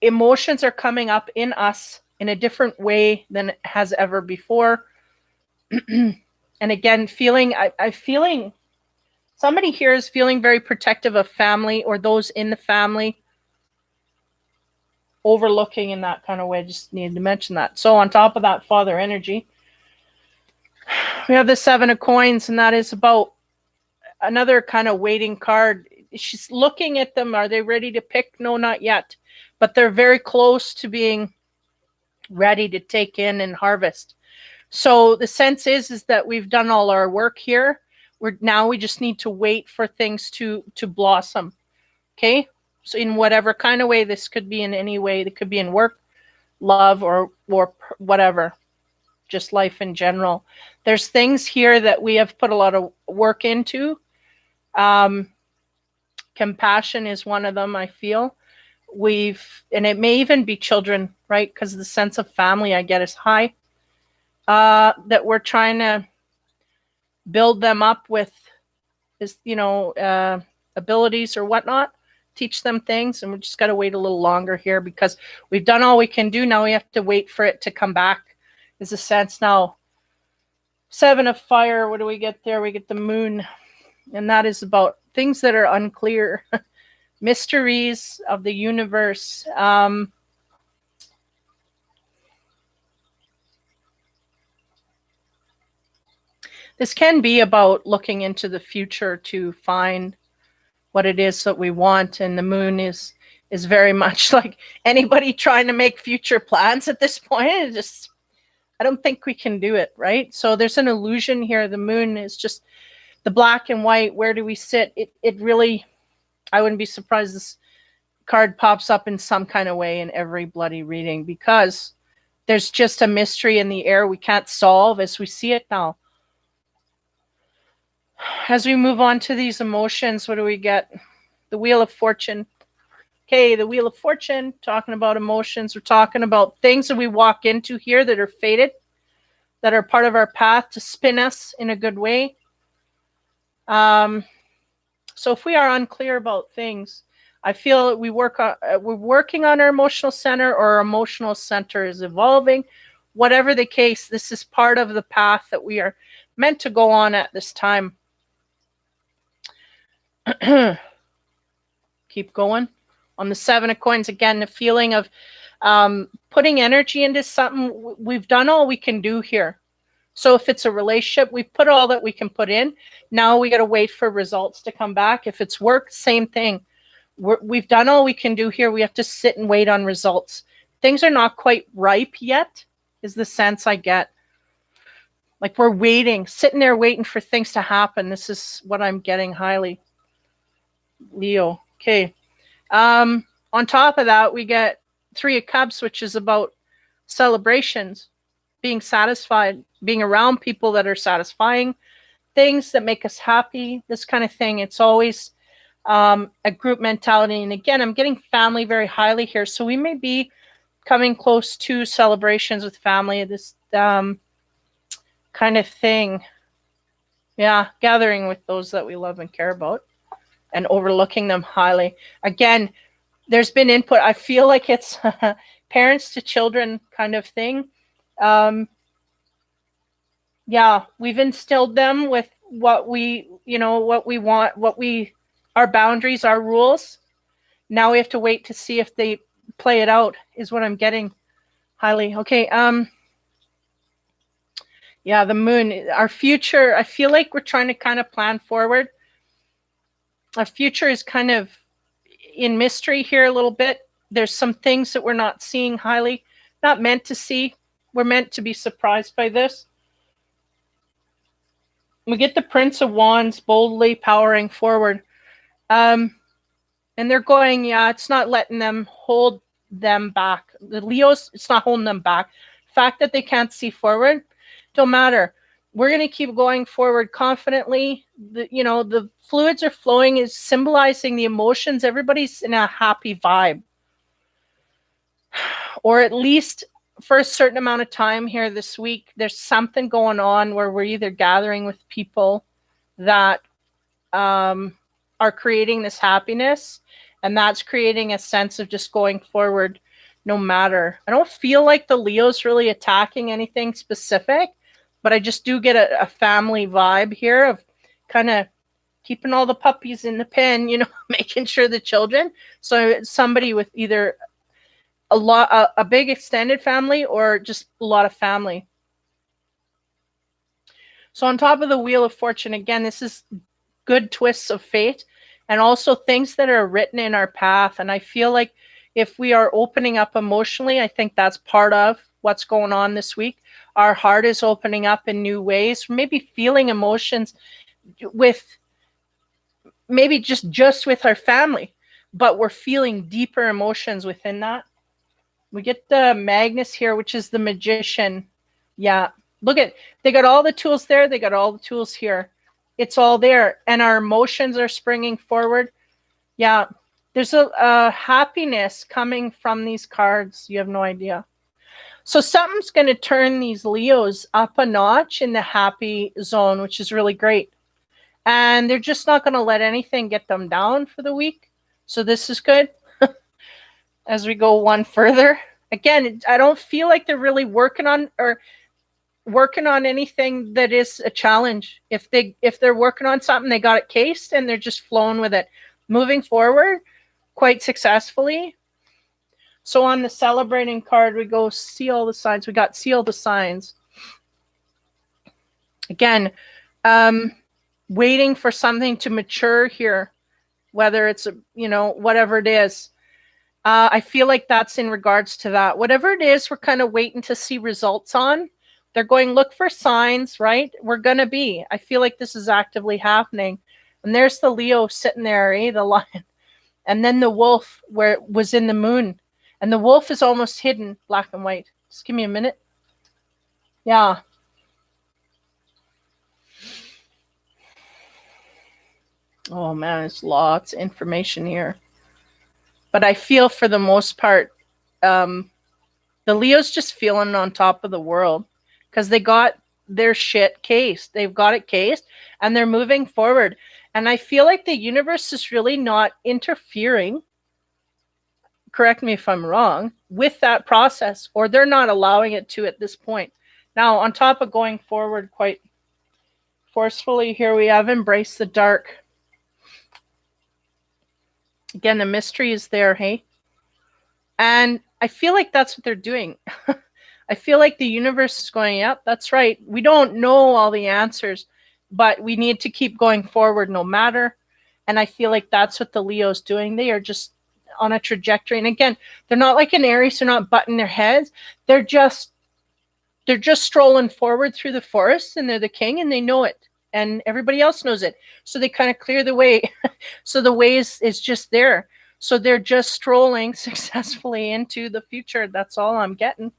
emotions are coming up in us in a different way than it has ever before. And again, feeling somebody here is feeling very protective of family or those in the family, overlooking in that kind of way. Just needed to mention that. So on top of that father energy, we have the 7 of coins, and that is about another kind of waiting card. She's looking at them. Are they ready to pick? No, not yet. But they're very close to being ready to take in and harvest. So the sense is that we've done all our work here. We just need to wait for things to blossom. Okay? So in whatever kind of way, this could be in any way. It could be in work, love, or whatever. Just life in general. There's things here that we have put a lot of work into. Compassion is one of them, I feel. And it may even be children, right? Because the sense of family I get is high. That we're trying to build them up with this, abilities or whatnot, teach them things, and we just got to wait a little longer here because we've done all we can do. Now we have to wait for it to come back, is a sense. Now, 7 of fire, what do we get there? We get the moon, and that is about things that are unclear. Mysteries of the universe. This can be about looking into the future to find what it is that we want. And the moon is very much like anybody trying to make future plans at this point. I don't think we can do it, right? So there's an illusion here. The moon is just the black and white. Where do we sit? It really, I wouldn't be surprised this card pops up in some kind of way in every bloody reading, because there's just a mystery in the air we can't solve as we see it now. As we move on to these emotions, what do we get? The Wheel of Fortune. Okay, the Wheel of Fortune, talking about emotions. We're talking about things that we walk into here that are fated, that are part of our path to spin us in a good way. So if we are unclear about things, I feel we're working on our emotional center, or our emotional center is evolving. Whatever the case, this is part of the path that we are meant to go on at this time. Keep going. On the 7 of coins, again, the feeling of putting energy into something. We've done all we can do here. So if it's a relationship, we've put all that we can put in. Now we got to wait for results to come back. If it's work, same thing. We've done all we can do here. We have to sit and wait on results. Things are not quite ripe yet, is the sense I get. Like we're waiting, sitting there waiting for things to happen. This is what I'm getting highly. Leo. Okay. On top of that, we get 3 of Cups, which is about celebrations, being satisfied, being around people that are satisfying, things that make us happy, this kind of thing. It's always a group mentality. And again, I'm getting family very highly here. So we may be coming close to celebrations with family. This kind of thing. Yeah, gathering with those that we love and care about and overlooking them highly. Again, there's been input. I feel like it's parents to children kind of thing. Yeah, we've instilled them with what we, what we want, our boundaries, our rules. Now we have to wait to see if they play it out, is what I'm getting highly. Okay. Yeah, the moon, our future, I feel like we're trying to kind of plan forward. Our future is kind of in mystery here a little bit. There's some things that we're not seeing highly, not meant to see. We're meant to be surprised by this. We get the Prince of Wands boldly powering forward. And they're going, yeah, it's not letting them hold them back. The Leos, it's not holding them back. The fact that they can't see forward, don't matter. We're going to keep going forward confidently. The fluids are flowing, is symbolizing the emotions. Everybody's in a happy vibe. Or at least for a certain amount of time here this week, there's something going on where we're either gathering with people that are creating this happiness, and that's creating a sense of just going forward no matter. I don't feel like the Leo's really attacking anything specific, but I just do get a family vibe here of kind of keeping all the puppies in the pen, making sure the children. So somebody with either a big extended family or just a lot of family. So on top of the Wheel of Fortune, again, this is good twists of fate and also things that are written in our path. And I feel like if we are opening up emotionally, I think that's part of what's going on this week. Our heart is opening up in new ways, maybe feeling emotions with maybe just with our family, but we're feeling deeper emotions within that. We get the Magnus here, which is the Magician. Yeah, look at, they got all the tools there. They got all the tools here. It's all there. And our emotions are springing forward. Yeah, there's a happiness coming from these cards. You have no idea. So something's going to turn these Leos up a notch in the happy zone, which is really great. And they're just not going to let anything get them down for the week. So this is good. As we go one further, again, I don't feel like they're really working on anything that is a challenge. If they're working on something, they got it cased and they're just flowing with it, moving forward quite successfully. So on the celebrating card, we go see all the signs. We got see all the signs. Again, waiting for something to mature here, whether it's whatever it is. I feel like that's in regards to that. Whatever it is, we're kind of waiting to see results on. They're going, look for signs, right? We're going to be. I feel like this is actively happening. And there's the Leo sitting there, the lion. And then the wolf where it was in the moon. And the wolf is almost hidden, black and white. Just give me a minute. Yeah. Oh, man, there's lots of information here. But I feel for the most part, the Leo's just feeling on top of the world because they got their shit cased. They've got it cased and they're moving forward. And I feel like the universe is really not interfering, correct me if I'm wrong, with that process, or they're not allowing it to at this point. Now, on top of going forward quite forcefully, here we have embrace the dark. Again, the mystery is there, hey? And I feel like that's what they're doing. I feel like the universe is going, yep, that's right. We don't know all the answers, but we need to keep going forward no matter. And I feel like that's what the Leo's doing. They are just on a trajectory. And again, they're not like an Aries. They're not butting their heads. They're just strolling forward through the forest, and they're the king and they know it. And everybody else knows it. So they kind of clear the way. So the way is just there. So they're just strolling successfully into the future. That's all I'm getting.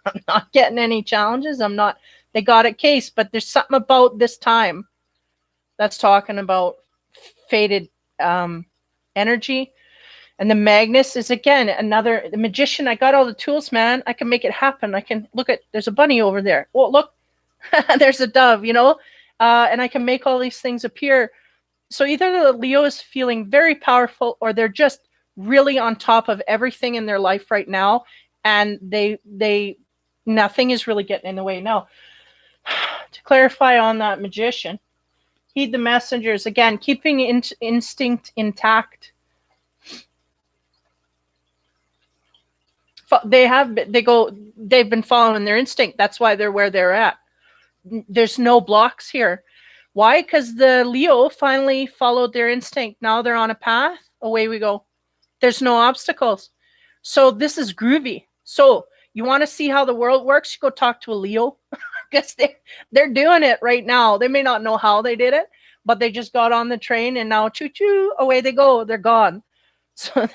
I'm not getting any challenges. They got it cased, but there's something about this time that's talking about faded energy. And the Magnus is, again, the Magician. I got all the tools, man. I can make it happen. I can, look at, there's a bunny over there. Oh, look, There's a dove, and I can make all these things appear. So either the Leo is feeling very powerful, or they're just really on top of everything in their life right now, and they nothing is really getting in the way. Now, to clarify on that Magician, heed the messengers. Again, keeping instinct intact. They've been following their instinct. That's why they're where they're at. There's no blocks here. Why? Because the Leo finally followed their instinct. Now they're on a path. Away we go. There's no obstacles. So this is groovy. So you want to see how the world works? You go talk to a Leo. Because they're doing it right now. They may not know how they did it, but they just got on the train and now choo-choo, away they go. They're gone. So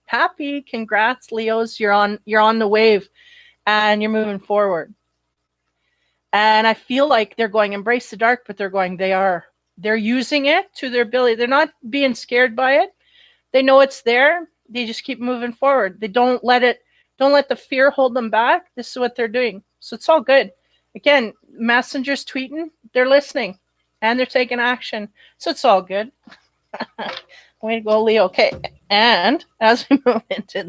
happy, congrats, Leos. You're on the wave and you're moving forward. And I feel like they're going, embrace the dark, but they're using it to their ability. They're not being scared by it. They know it's there. They just keep moving forward. They don't let the fear hold them back. This is what they're doing. So it's all good. Again, messengers tweeting, they're listening and they're taking action. So it's all good. Way to go, Leo. Okay. And as we move into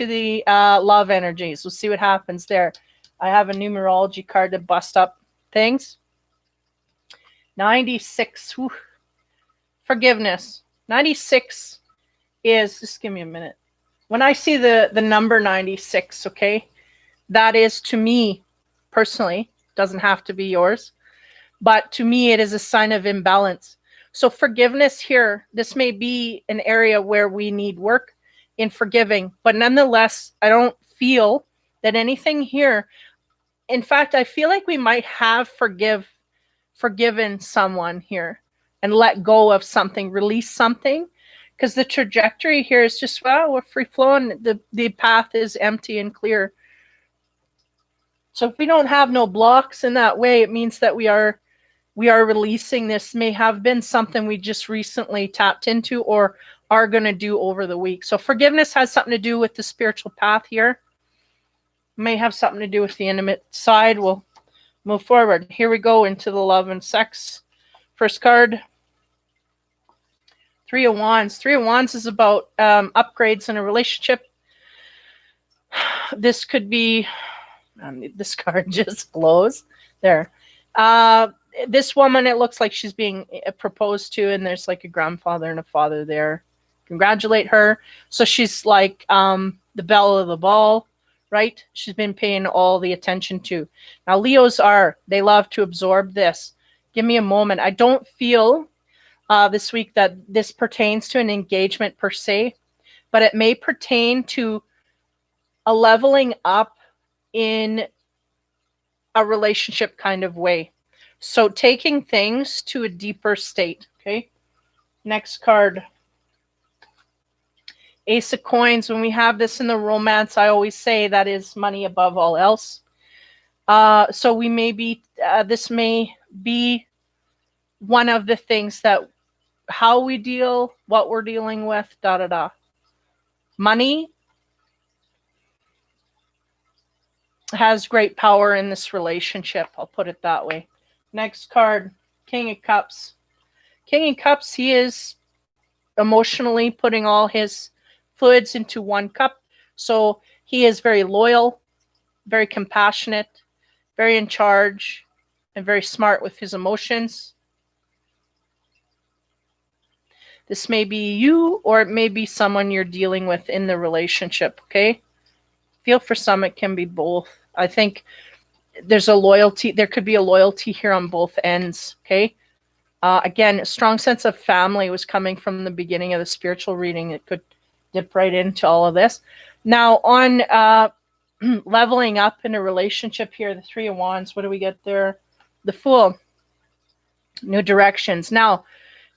the love energies, we'll see what happens there. I have a numerology card to bust up things. 96. Whew. Forgiveness. 96 is, just give me a minute. When I see the number 96, okay, that is, to me personally, doesn't have to be yours, but to me it is a sign of imbalance. So forgiveness here, this may be an area where we need work in forgiving, but nonetheless, I don't feel that anything here. In fact, I feel like we might have forgiven someone here and let go of something, release something, because the trajectory here is just, wow, we're free flowing. The path is empty and clear. So if we don't have no blocks in that way, it means that we are releasing. This may have been something we just recently tapped into or are going to do over the week. So forgiveness has something to do with the spiritual path here. May have something to do with the intimate side. We'll move forward. Here we go into the love and sex. First card, Three of Wands. Three of Wands is about upgrades in a relationship. This could be, this card just glows there. This woman, it looks like she's being proposed to, and there's like a grandfather and a father there. Congratulate her. So she's like the belle of the ball, right? She's been paying all the attention to. Now, Leos they love to absorb this. Give me a moment. I don't feel this week that this pertains to an engagement per se, but it may pertain to a leveling up in a relationship kind of way. So taking things to a deeper state, okay? Next card. Ace of Coins. When we have this in the romance, I always say that is money above all else. So we may be, this may be one of the things that, how we deal, what we're dealing with, Money has great power in this relationship. I'll put it that way. Next card, King of Cups. King of Cups, he is emotionally putting all his fluids into one cup. So he is very loyal, very compassionate, very in charge, and very smart with his emotions. This may be you, or it may be someone you're dealing with in the relationship, okay? Feel for some, it can be both. I think there's a loyalty. There could be a loyalty here on both ends, okay? Again, a strong sense of family was coming from the beginning of the spiritual reading. It could dip right into all of this. Now, on leveling up in a relationship here, the Three of Wands, what do we get there? The Fool. New directions. Now,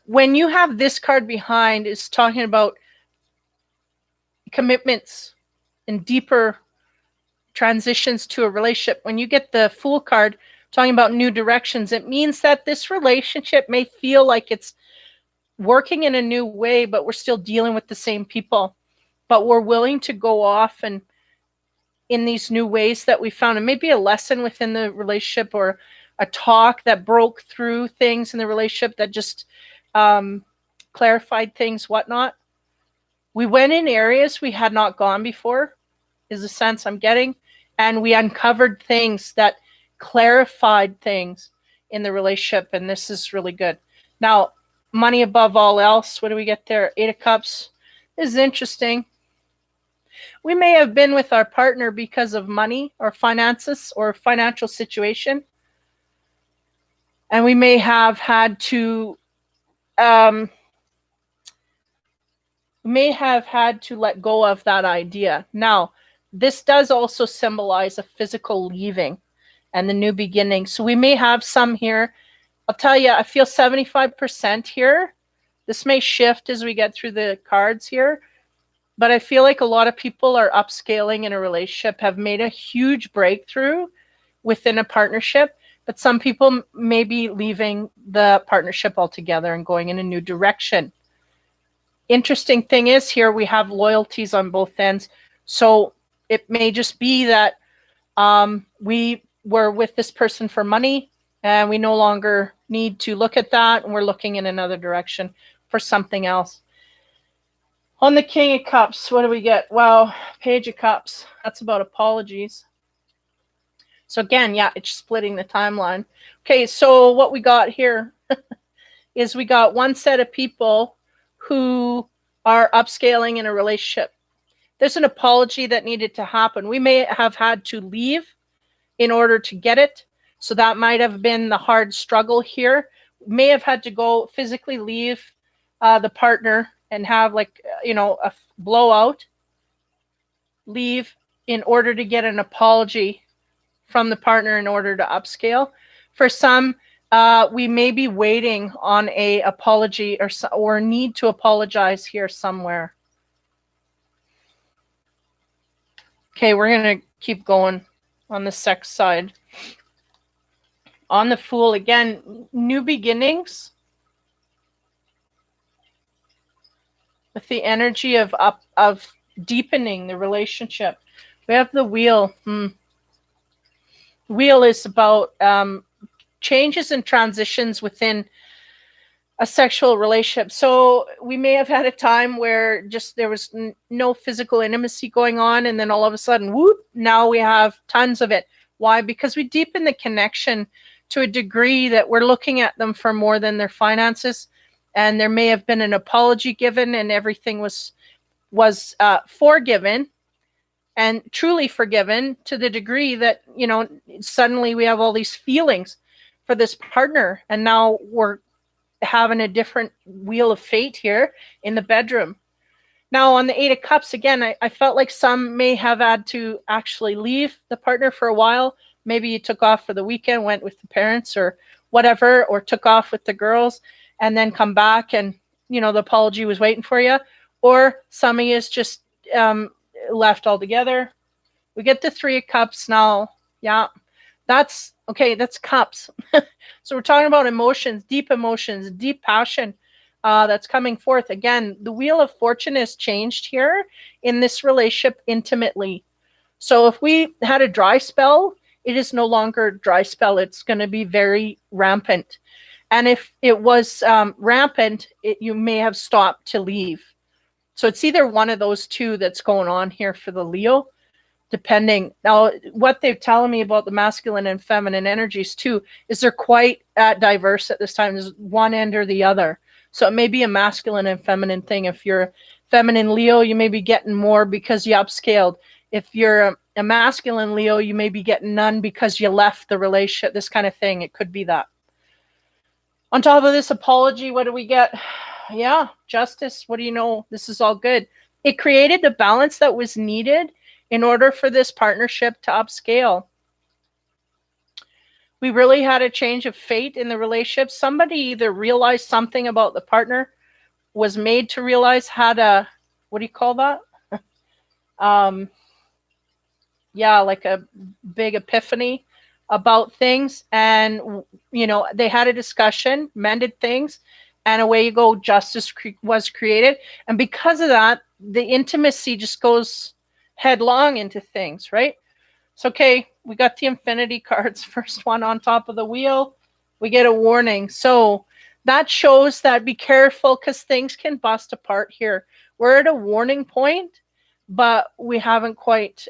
when you have this card behind, it's talking about commitments and deeper transitions to a relationship. When you get the Fool card talking about new directions, it means that this relationship may feel like it's working in a new way, but we're still dealing with the same people. But we're willing to go off and in these new ways that we found, and maybe a lesson within the relationship, or a talk that broke through things in the relationship that just clarified things, whatnot. We went in areas we had not gone before, is the sense I'm getting, and we uncovered things that clarified things in the relationship, and this is really good. Now, money above all else, what do we get there? 8 of Cups. This is interesting. We may have been with our partner because of money or finances or financial situation, and we may have had to let go of that idea. Now, this does also symbolize a physical leaving and the new beginning. So we may have some here. I'll tell you, I feel 75% here. This may shift as we get through the cards here, but I feel like a lot of people are upscaling in a relationship, have made a huge breakthrough within a partnership, but some people may be leaving the partnership altogether and going in a new direction. Interesting thing is here we have loyalties on both ends. So it may just be that we were with this person for money and we no longer need to look at that, and we're looking in another direction for something else. On the King of Cups, what do we get? Well, Page of Cups. That's about apologies. So again, yeah, it's splitting the timeline. Okay, so what we got here is we got one set of people who are upscaling in a relationship. There's an apology that needed to happen. We may have had to leave in order to get it. So that might have been the hard struggle here. May have had to go physically leave the partner and have like, a blowout, leave in order to get an apology from the partner in order to upscale. For some, we may be waiting on a apology or need to apologize here somewhere. Okay, we're going to keep going on the sex side. On the Fool, again, new beginnings with the energy of deepening the relationship. We have the Wheel. Wheel is about changes and transitions within a sexual relationship. So we may have had a time where just there was no physical intimacy going on, and then all of a sudden, whoop, now we have tons of it. Why? Because we deepen the connection to a degree that we're looking at them for more than their finances, and there may have been an apology given, and everything was forgiven and truly forgiven to the degree that, suddenly we have all these feelings for this partner, and now we're having a different wheel of fate here in the bedroom. Now on the 8 of Cups, again, I felt like some may have had to actually leave the partner for a while. Maybe you took off for the weekend, went with the parents or whatever, or took off with the girls and then come back and, the apology was waiting for you. Or some of you just left altogether. We get the 3 of Cups now. Yeah, that's okay. That's Cups. So we're talking about emotions, deep passion that's coming forth. Again, the Wheel of Fortune has changed here in this relationship intimately. So if we had a dry spell, it is no longer a dry spell. It's going to be very rampant. And if it was rampant, you may have stopped to leave. So it's either one of those two that's going on here for the Leo, depending. Now, what they're telling me about the masculine and feminine energies too is they're quite diverse at this time. There's one end or the other. So it may be a masculine and feminine thing. If you're a feminine Leo, you may be getting more because you upscaled. If you're a masculine Leo, you may be getting none because you left the relationship, this kind of thing. It could be that. On top of this apology, what do we get? Yeah, Justice. What do you know? This is all good. It created the balance that was needed in order for this partnership to upscale. We really had a change of fate in the relationship. Somebody either realized something about the partner, was made to realize, had a, what do you call that? Yeah, like a big epiphany about things. And, they had a discussion, mended things, and away you go, justice was created. And because of that, the intimacy just goes headlong into things, right? So, okay, we got the infinity cards, first one on top of the wheel. We get a warning. So that shows that be careful because things can bust apart here. We're at a warning point, but we haven't quite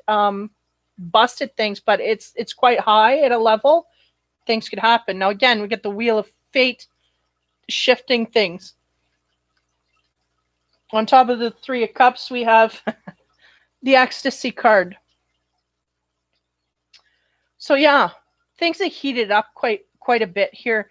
busted things, but it's quite high at a level. Things could happen. Now, again, we get the wheel of fate shifting things. On top of the Three of Cups, we have the ecstasy card. So yeah, things have heated up quite a bit here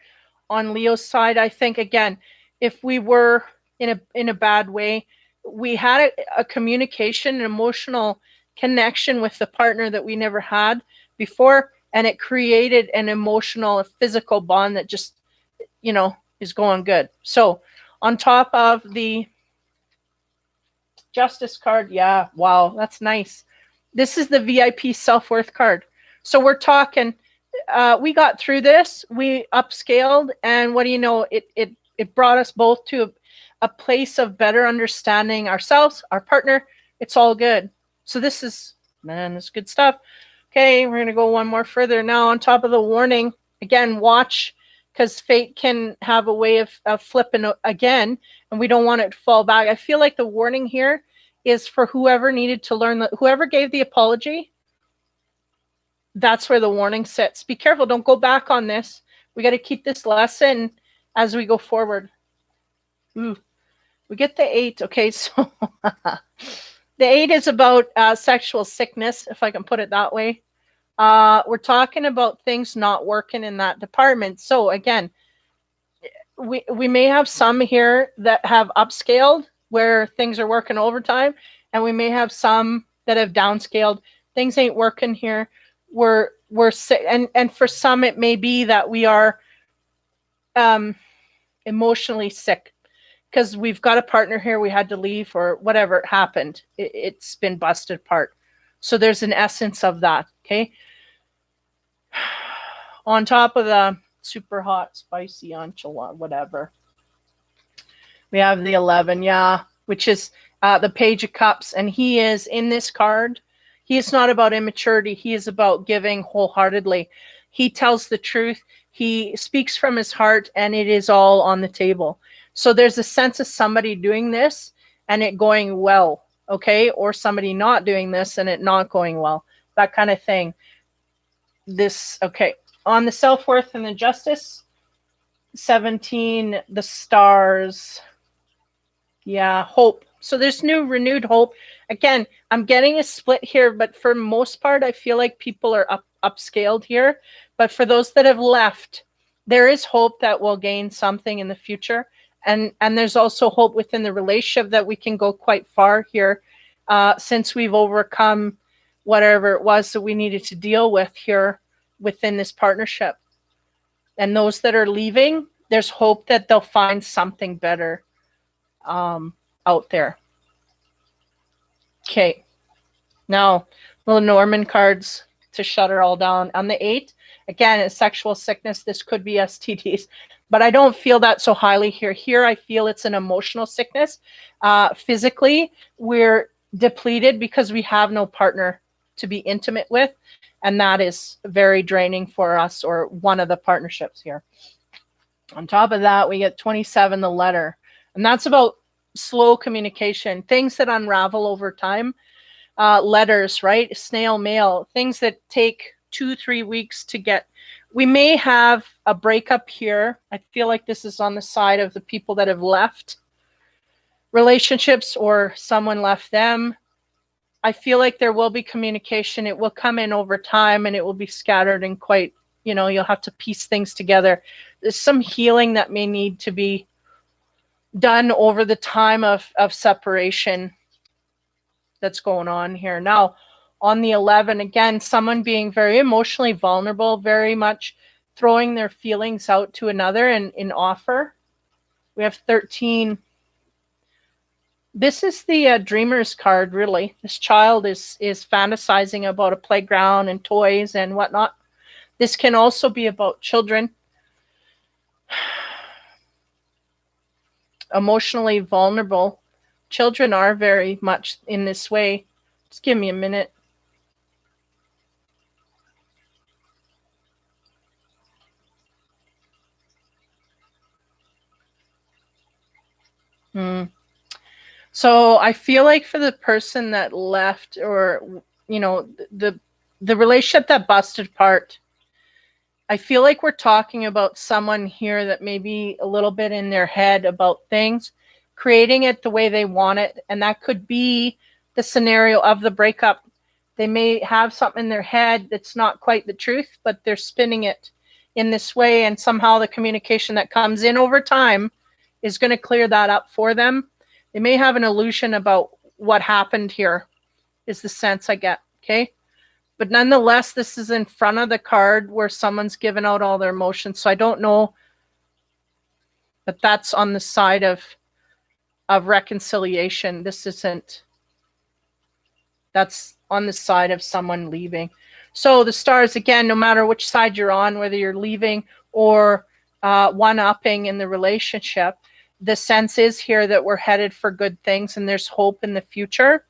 on Leo's side. I think, again, if we were in a bad way, we had a communication, an emotional connection with the partner that we never had before, and it created an emotional, a physical bond that just, is going good. So on top of the Justice card, yeah, wow, that's nice. This is the VIP self-worth card. So we're talking, we got through this, we upscaled, and what do you know, it brought us both to a place of better understanding ourselves, our partner. It's all good. So this is, man, it's good stuff. Okay, we're going to go one more further. Now, on top of the warning, again, watch, because fate can have a way of flipping again, and we don't want it to fall back. I feel like the warning here is for whoever needed to learn, that whoever gave the apology, that's where the warning sits. Be careful. Don't go back on this. We got to keep this lesson as we go forward. Ooh, we get the 8. Okay, so the 8 is about sexual sickness, if I can put it that way. We're talking about things not working in that department. So again, we may have some here that have upscaled where things are working overtime, and we may have some that have downscaled. Things ain't working here. We're sick, and for some it may be that we are emotionally sick because we've got a partner here, we had to leave, or whatever happened. It's been busted apart. So there's an essence of that. Okay. On top of the super hot, spicy enchilada, whatever, we have the 11, yeah, which is the Page of Cups. And he is, in this card, he is not about immaturity. He is about giving wholeheartedly. He tells the truth. He speaks from his heart, and it is all on the table. So there's a sense of somebody doing this and it going well, okay? Or somebody not doing this and it not going well, that kind of thing. This, okay. On the self-worth and the Justice, 17, the stars. Yeah, hope. So there's renewed hope. Again, I'm getting a split here, but for most part, I feel like people are upscaled here. But for those that have left, there is hope that we'll gain something in the future. And there's also hope within the relationship that we can go quite far here, since we've overcome whatever it was that we needed to deal with here within this partnership. And those that are leaving, there's hope that they'll find something better out there. Okay. Now, little Norman cards to shut it all down. On the 8, again, it's sexual sickness. This could be STDs, but I don't feel that so highly here. Here, I feel it's an emotional sickness. Physically, we're depleted because we have no partner to be intimate with, and that is very draining for us, or one of the partnerships here. On top of that, we get 27, the letter, and that's about slow communication, things that unravel over time. Letters, right? Snail mail, things that take 2-3 weeks to get. We may have a breakup here. I feel like this is on the side of the people that have left relationships, or someone left them. I feel like there will be communication. It will come in over time, and it will be scattered and quite, you'll have to piece things together. There's some healing that may need to be done over the time of separation that's going on here. Now, on the 11, again, someone being very emotionally vulnerable, very much throwing their feelings out to another and in offer. We have 13. This is the dreamer's card, really. This child is fantasizing about a playground and toys and whatnot. This can also be about children. Emotionally vulnerable. Children are very much in this way. Just give me a minute. So I feel like for the person that left, or the relationship that busted apart, I feel like we're talking about someone here that may be a little bit in their head about things, creating it the way they want it. And that could be the scenario of the breakup. They may have something in their head that's not quite the truth, but they're spinning it in this way. And somehow the communication that comes in over time is going to clear that up for them. They may have an illusion about what happened here, is the sense I get. Okay. But nonetheless, this is in front of the card where someone's given out all their emotions. So I don't know that that's on the side of reconciliation. This isn't. That's on the side of someone leaving. So the stars, again, no matter which side you're on, whether you're leaving or one-upping in the relationship, the sense is here that we're headed for good things and there's hope in the future.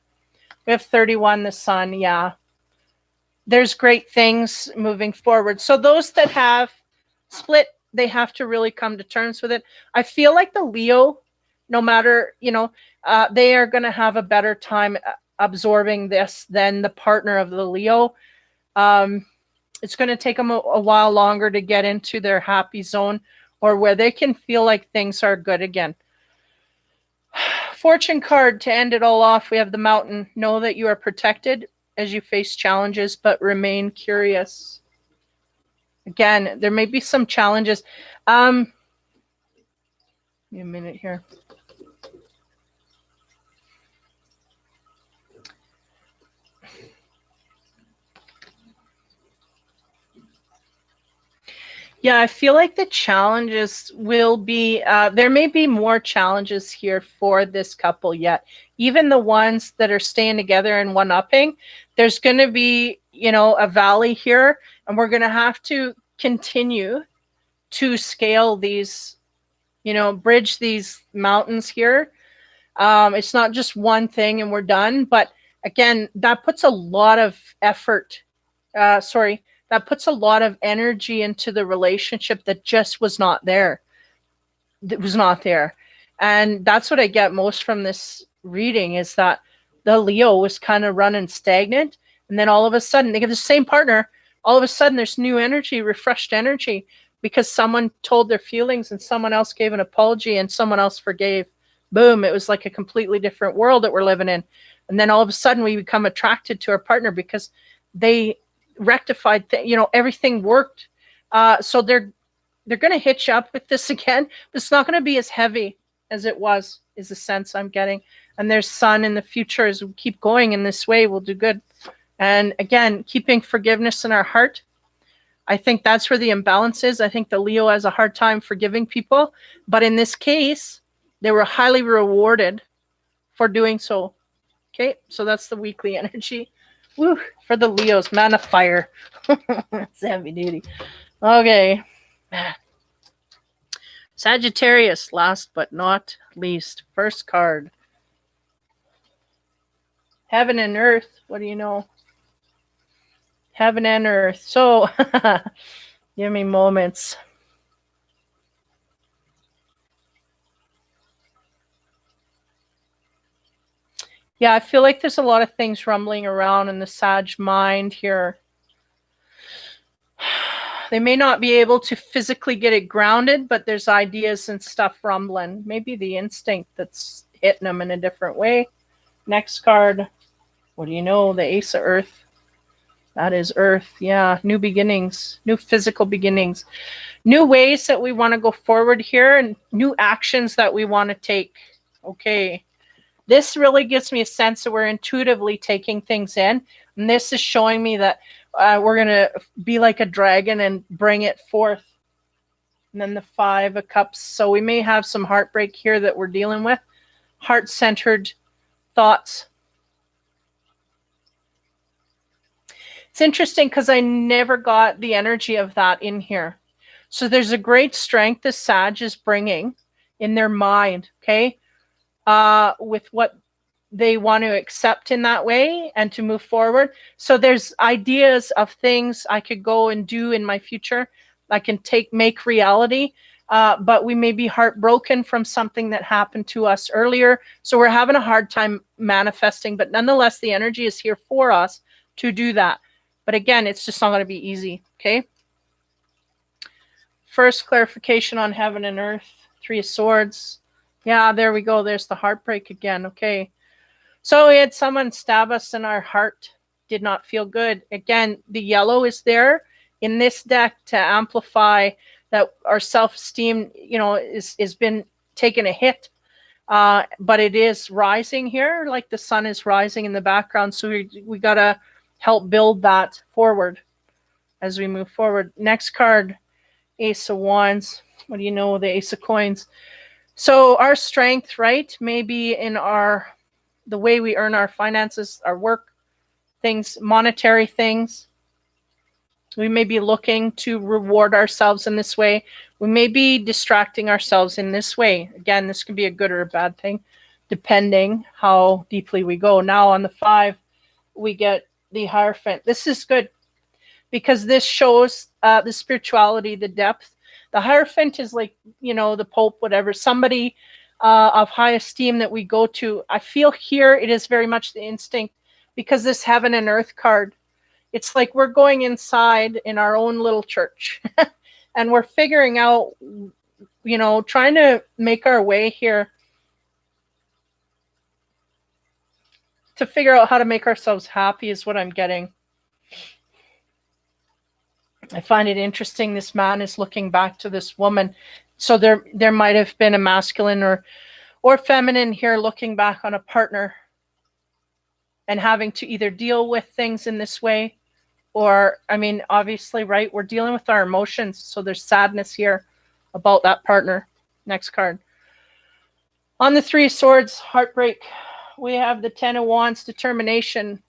We have 31, the sun, yeah. There's great things moving forward. So those that have split, they have to really come to terms with it. I feel like the Leo, no matter, they are going to have a better time absorbing this than the partner of the Leo. It's going to take them a while longer to get into their happy zone or where they can feel like things are good again. Fortune card to end it all off. We have the Mountain. Know that you are protected as you face challenges, but remain curious. Again, there may be some challenges. Give me a minute here. Yeah, I feel like the challenges will be, there may be more challenges here for this couple yet. Even the ones that are staying together and one-upping, there's going to be, a valley here, and we're going to have to continue to scale these, bridge these mountains here. It's not just one thing and we're done, but again, that puts a lot of effort. That puts a lot of energy into the relationship that just was not there. That was not there. And that's what I get most from this reading, is that the Leo was kind of running stagnant. And then all of a sudden, they get the same partner. All of a sudden, there's new energy, refreshed energy, because someone told their feelings and someone else gave an apology and someone else forgave. Boom. It was like a completely different world that we're living in. And then all of a sudden, we become attracted to our partner because they rectified everything worked. So they're going to hitch up with this again, but it's not going to be as heavy as it was, is the sense I'm getting. And there's sun in the future. As we keep going in this way, we'll do good. And again, keeping forgiveness in our heart, I think that's where the imbalance is. I think the Leo has a hard time forgiving people, but in this case, they were highly rewarded for doing so. Okay, so that's the weekly energy. Woo, for the Leos, man of fire. It's heavy duty. Okay. Sagittarius, last but not least. First card. Heaven and earth. What do you know? Heaven and earth. So, give me moments. Yeah, I feel like there's a lot of things rumbling around in the Sag mind here. They may not be able to physically get it grounded, but there's ideas and stuff rumbling. Maybe the instinct that's hitting them in a different way. Next card. What do you know? The Ace of Earth. That is Earth. Yeah, new beginnings, new physical beginnings, new ways that we want to go forward here, and new actions that we want to take. Okay. This really gives me a sense that we're intuitively taking things in. And this is showing me that we're going to be like a dragon and bring it forth. And then the 5 of Cups. So we may have some heartbreak here that we're dealing with. Heart-centered thoughts. It's interesting because I never got the energy of that in here. So there's a great strength the Sag is bringing in their mind, okay? With what they want to accept in that way and to move forward. So there's ideas of things I could go and do in my future. I can make reality. But we may be heartbroken from something that happened to us earlier. So we're having a hard time manifesting, but nonetheless, the energy is here for us to do that. But again, it's just not going to be easy. Okay. First clarification on heaven and earth, 3 of Swords. Yeah, there we go. There's the heartbreak again. Okay. So we had someone stab us in our heart. Did not feel good. Again, the yellow is there in this deck to amplify that our self-esteem, is been taking a hit. But it is rising here, like the sun is rising in the background. So we got to help build that forward as we move forward. Next card, Ace of Wands. What do you know? The Ace of Coins. So our strength, right, maybe in the way we earn our finances, our work things, monetary things. We may be looking to reward ourselves in this way. We may be distracting ourselves in this way. Again, this can be a good or a bad thing, depending how deeply we go. Now on the 5, we get the Hierophant. This is good because this shows the spirituality, the depth. The Hierophant is like, the Pope, whatever, somebody of high esteem that we go to. I feel here it is very much the instinct because this heaven and earth card, it's like we're going inside in our own little church and we're figuring out, trying to make our way here to figure out how to make ourselves happy is what I'm getting. I find it interesting. This man is looking back to this woman. So there might have been a masculine or feminine here looking back on a partner and having to either deal with things in this way or, obviously, right, we're dealing with our emotions. So there's sadness here about that partner. Next card. On the 3 of Swords, heartbreak, we have the 10 of Wands, determination.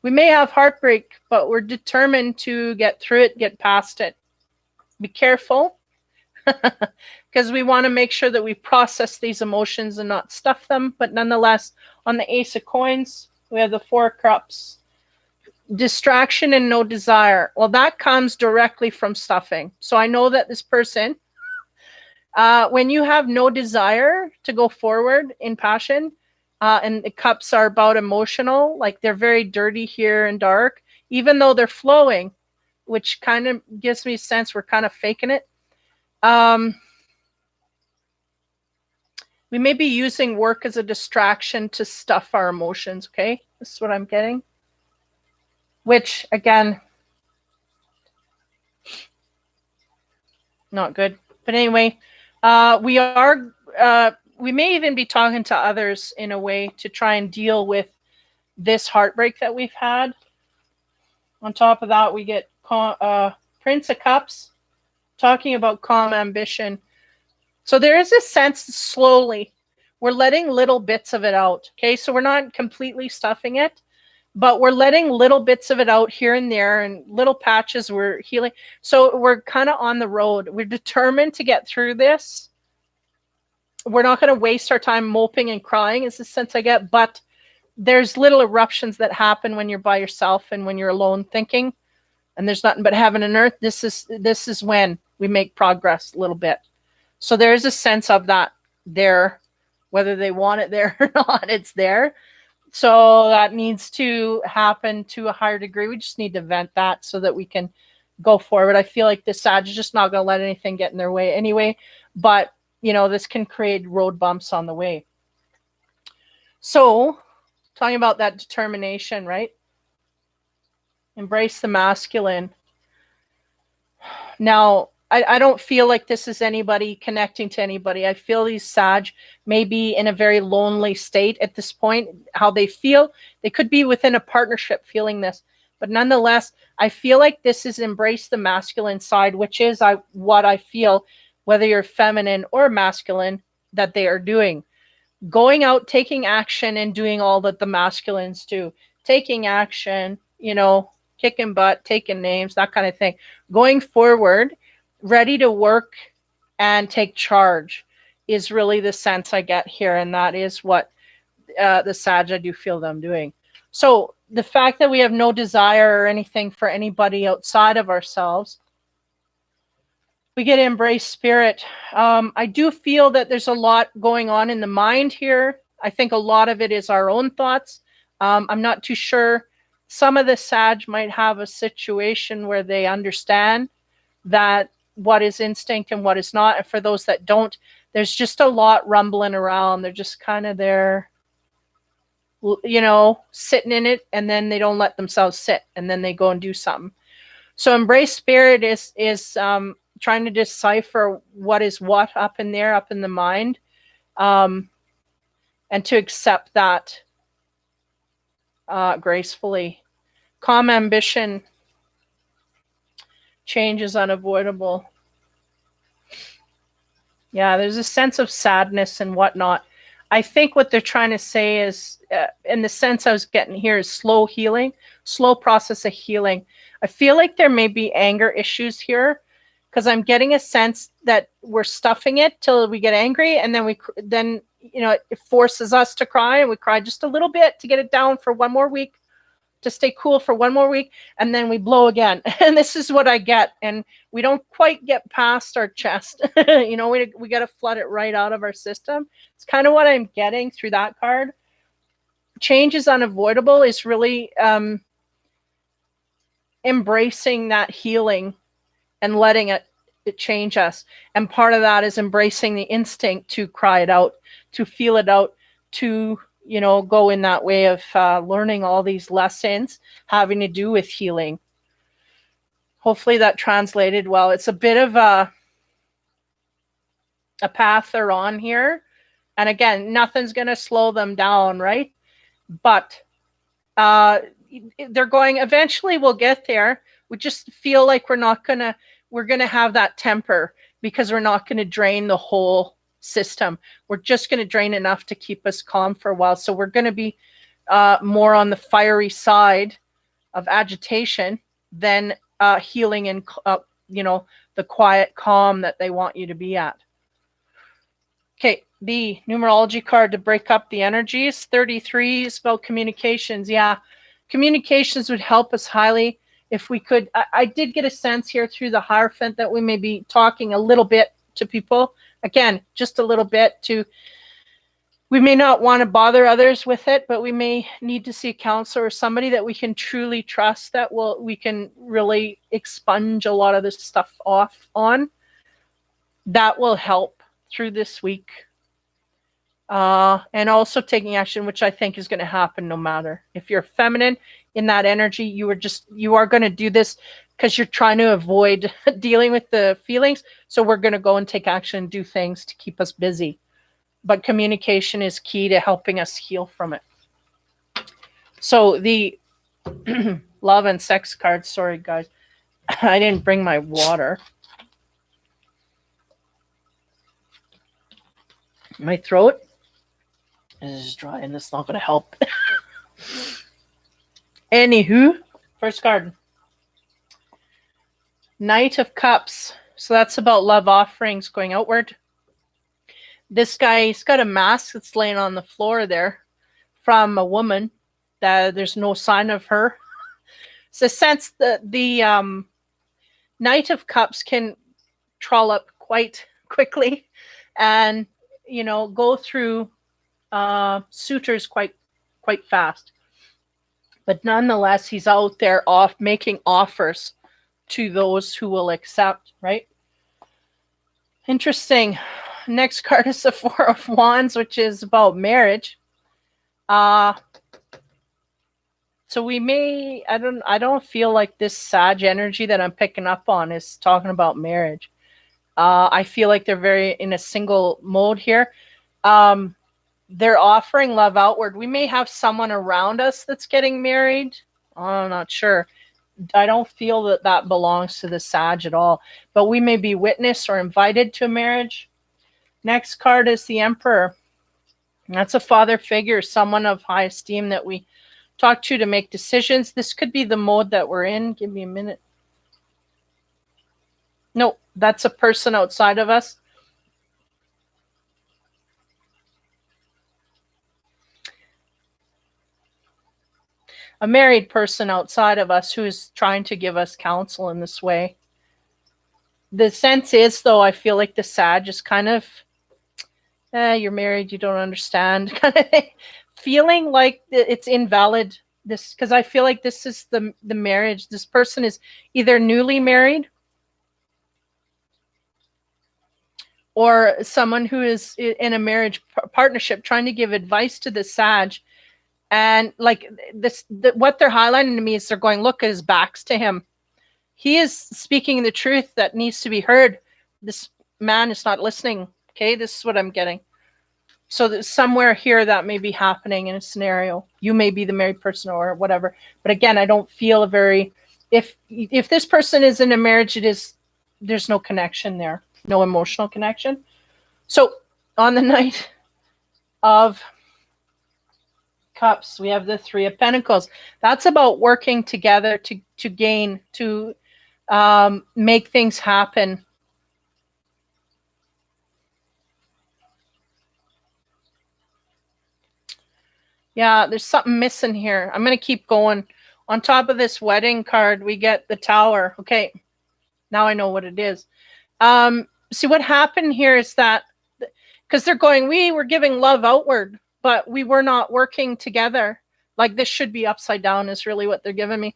We may have heartbreak, but we're determined to get through it, get past it. Be careful because we want to make sure that we process these emotions and not stuff them. But nonetheless, on the Ace of Coins, we have the 4 of Cups. Distraction and no desire. Well, that comes directly from stuffing. So I know that this person, when you have no desire to go forward in passion, and the cups are about emotional, like they're very dirty here and dark, even though they're flowing, which kind of gives me a sense we're kind of faking it. We may be using work as a distraction to stuff our emotions, okay? This is what I'm getting. Which, again, not good. But anyway, we may even be talking to others in a way to try and deal with this heartbreak that we've had. On top of that, we get Prince of Cups, talking about calm ambition. So there is a sense slowly we're letting little bits of it out. Okay, so we're not completely stuffing it, but we're letting little bits of it out here and there and little patches we're healing. So we're kind of on the road. We're determined to get through this. We're not going to waste our time moping and crying is the sense I get, but there's little eruptions that happen when you're by yourself and when you're alone thinking, and there's nothing but heaven and earth. This is when we make progress a little bit. So there's a sense of that there, whether they want it there or not, it's there. So that needs to happen to a higher degree. We just need to vent that so that we can go forward. I feel like the Sag is just not going to let anything get in their way anyway, but this can create road bumps on the way. So talking about that determination, right? Embrace the masculine. Now, I don't feel like this is anybody connecting to anybody. I feel these Sag may be in a very lonely state at this point, how they feel. They could be within a partnership feeling this. But nonetheless, I feel like this is embrace the masculine side, which is what I feel, whether you're feminine or masculine, that they are doing. Going out, taking action, and doing all that the masculines do. Taking action, kicking butt, taking names, that kind of thing. Going forward, ready to work and take charge is really the sense I get here. And that is what the Sag, I do feel them doing. So the fact that we have no desire or anything for anybody outside of ourselves, we get to embrace spirit. I do feel that there's a lot going on in the mind here. I think a lot of it is our own thoughts. I'm not too sure. Some of the Sag might have a situation where they understand that what is instinct and what is not. And for those that don't, there's just a lot rumbling around. They're just kind of there, you know, sitting in it, and then they don't let themselves sit, and then they go and do something. So embrace spirit is trying to decipher what is what up in there, up in the mind, and to accept that gracefully. Calm ambition. Change is unavoidable. Yeah, there's a sense of sadness and whatnot. I think what they're trying to say is, in the sense I was getting here, is slow healing, slow process of healing. I feel like there may be anger issues here, because I'm getting a sense that we're stuffing it till we get angry, and then you know, it forces us to cry, and we cry just a little bit to get it down for one more week, to stay cool for one more week, and then we blow again. And this is what I get. And we don't quite get past our chest. You know, we got to flood it right out of our system. It's kind of what I'm getting through that card. Change is unavoidable is really embracing that healing and letting it change us. And part of that is embracing the instinct to cry it out, to feel it out, to, you know, go in that way of learning all these lessons having to do with healing. Hopefully that translated well. It's a bit of a path they're on here. And again, nothing's going to slow them down, right? But they're going, eventually we'll get there. We just feel like we're going to have that temper, because we're not going to drain the whole system. We're just going to drain enough to keep us calm for a while. So we're going to be more on the fiery side of agitation than healing and, you know, the quiet calm that they want you to be at. Okay, the numerology card to break up the energies. 33 is about communications. Yeah, communications would help us highly if we could. I did get a sense here through the Hierophant that we may be talking a little bit to people. Again, just a little bit to, we may not want to bother others with it, but we may need to see a counselor or somebody that we can truly trust, that we can really expunge a lot of this stuff off on. That will help through this week. And also taking action, which I think is going to happen no matter. If you're feminine in that energy, you are going to do this because you're trying to avoid dealing with the feelings. So we're going to go and take action and do things to keep us busy. But communication is key to helping us heal from it. So the love and sex card, sorry guys, I didn't bring my water. My throat is dry and it's not going to help. Anywho, first card. Knight of Cups. So that's about love offerings going outward. This guy, he's got a mask that's laying on the floor there from a woman. There's no sign of her. It's a sense that the Knight of Cups can troll up quite quickly and, you know, go through suitors quite fast. But nonetheless, he's out there making offers to those who will accept, right? Interesting. Next card is the Four of Wands, which is about marriage. So we may, I don't feel like this Sag energy that I'm picking up on is talking about marriage. I feel like they're very in a single mode here. They're offering love outward. We may have someone around us that's getting married. I'm not sure. I don't feel that belongs to the Sag at all. But we may be witnessed or invited to a marriage. Next card is the Emperor. That's a father figure, someone of high esteem that we talk to make decisions. This could be the mode that we're in. Give me a minute. No, that's a person outside of us. a married person outside of us who is trying to give us counsel in this way. The sense is, though, I feel like the Sag is kind of, you're married, you don't understand, kind of thing. Feeling like it's invalid. This, because I feel like this is the marriage. This person is either newly married or someone who is in a marriage partnership trying to give advice to the Sag. And like this, what they're highlighting to me is they're going, look at his backs to him. He is speaking the truth that needs to be heard. This man is not listening. Okay, this is what I'm getting. So that somewhere here that may be happening in a scenario. You may be the married person or whatever. But again, I don't feel a very, if this person is in a marriage, there's no connection there, no emotional connection. So on the Knight of Cups, we have the Three of Pentacles. That's about working together to gain, to make things happen. Yeah, there's something missing here. I'm going to keep going. On top of this wedding card, we get the Tower. Okay, now I know what it is. See, what happened here is that, because they're going, we were giving love outward, but we were not working together. Like this should be upside down is really what they're giving me.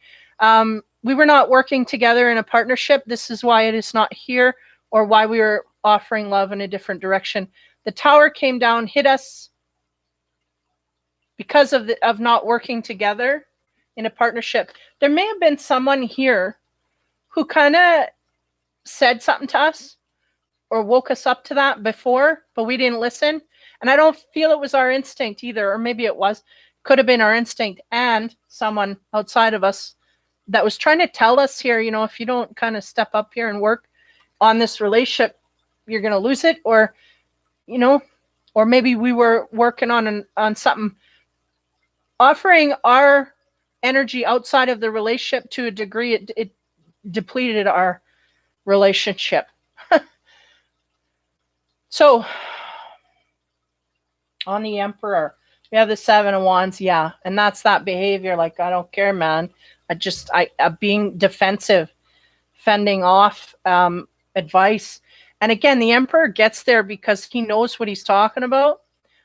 We were not working together in a partnership. This is why it is not here, or why we were offering love in a different direction. The Tower came down, hit us because of not working together in a partnership. There may have been someone here who kind of said something to us or woke us up to that before, but we didn't listen. And I don't feel it was our instinct either, or maybe it was. Could have been our instinct and someone outside of us that was trying to tell us here, you know, if you don't kind of step up here and work on this relationship, you're going to lose it. Or, you know, or maybe we were working on something, offering our energy outside of the relationship to a degree, it depleted our relationship. So on the Emperor, we have the Seven of Wands. Yeah. And that's that behavior. Like, I don't care, man. I being defensive, fending off advice. And again, the Emperor gets there because he knows what he's talking about.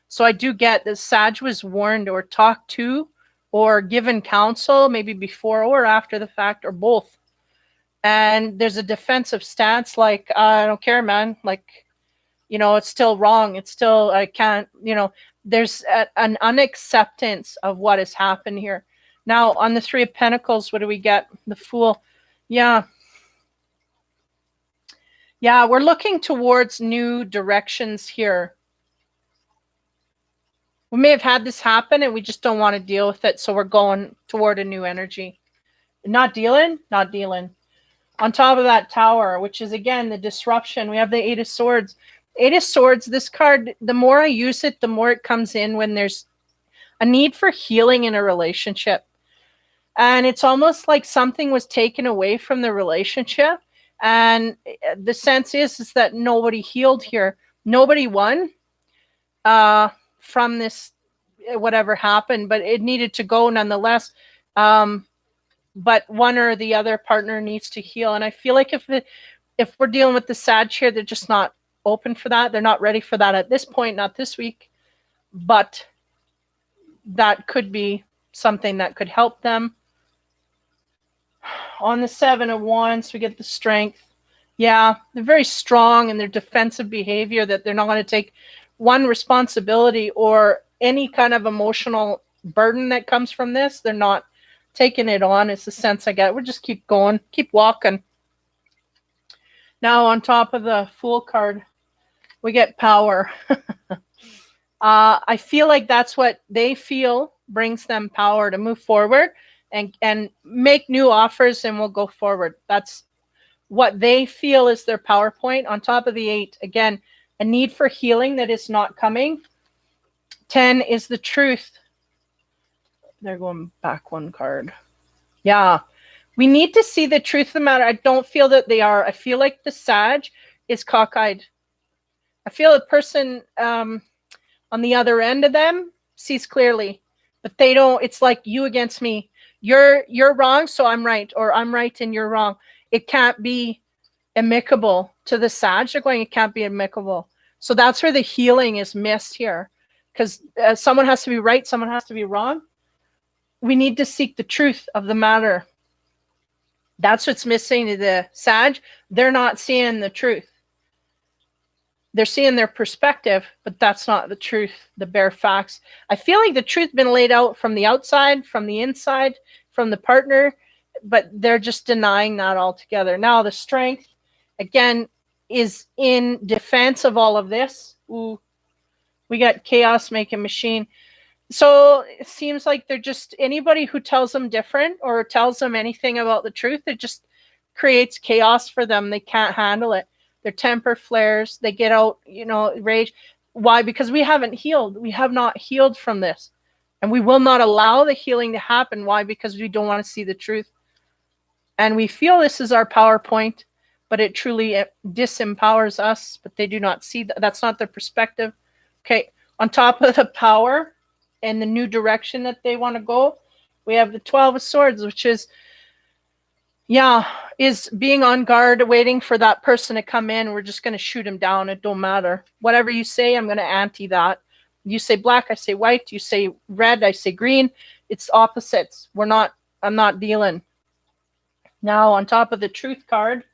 So I do get that Sag was warned or talked to or given counsel, maybe before or after the fact, or both. And there's a defensive stance, like, I don't care, man. Like, you know, it's still wrong. It's still, I can't, you know, there's an unacceptance of what has happened here. Now, on the Three of Pentacles, what do we get? The Fool. Yeah. Yeah, we're looking towards new directions here. We may have had this happen and we just don't want to deal with it. So we're going toward a new energy. Not dealing. On top of that Tower, which is, again, the disruption, we have the Eight of Swords. Eight of Swords, this card, the more I use it, the more it comes in when there's a need for healing in a relationship. And it's almost like something was taken away from the relationship. And the sense is that nobody healed here. Nobody won from this, whatever happened, but it needed to go nonetheless. But one or the other partner needs to heal. And I feel like if we're dealing with the Sag here, they're just not open for that. They're not ready for that at this point, not this week. But that could be something that could help them. On the Seven of Wands, we get the Strength. Yeah, they're very strong in their defensive behavior, that they're not going to take one responsibility or any kind of emotional burden that comes from this. They're not taking it on. It's the sense I get. We'll just keep going, keep walking. Now, on top of the Fool card, we get Power. I feel like that's what they feel brings them power to move forward and make new offers, and we'll go forward. That's what they feel is their power point. On top of the 8, again, a need for healing that is not coming. 10 is the Truth. They're going back one card. Yeah. We need to see the truth of the matter. I don't feel that they are. I feel like the Sag is cockeyed. I feel a person on the other end of them sees clearly, but they don't. It's like you against me. you're wrong, so I'm right, or I'm right and you're wrong. It can't be amicable to the Sag. They're going, it can't be amicable. So that's where the healing is missed here, because someone has to be right, someone has to be wrong. We need to seek the truth of the matter. That's what's missing to the Sag. They're not seeing the truth. They're seeing their perspective, but that's not the truth, the bare facts. I feel like the truth been laid out from the outside, from the inside, from the partner, but they're just denying that altogether. Now, the strength, again, is in defense of all of this. Ooh, we got chaos making machine. So it seems like they're just, anybody who tells them different or tells them anything about the truth, it just creates chaos for them. They can't handle it. Their temper flares. They get out, rage. Why? Because we haven't healed. We have not healed from this. And we will not allow the healing to happen. Why? Because we don't want to see the truth. And we feel this is our PowerPoint, but it truly disempowers us. But they do not see that. That's not their perspective. Okay. On top of the power and the new direction that they want to go, we have the 12 of Swords, which is being on guard, waiting for that person to come in. We're just going to shoot him down. It don't matter. Whatever you say, I'm going to anti that. You say black, I say white. You say red, I say green. It's opposites. I'm not dealing. Now, on top of the truth card,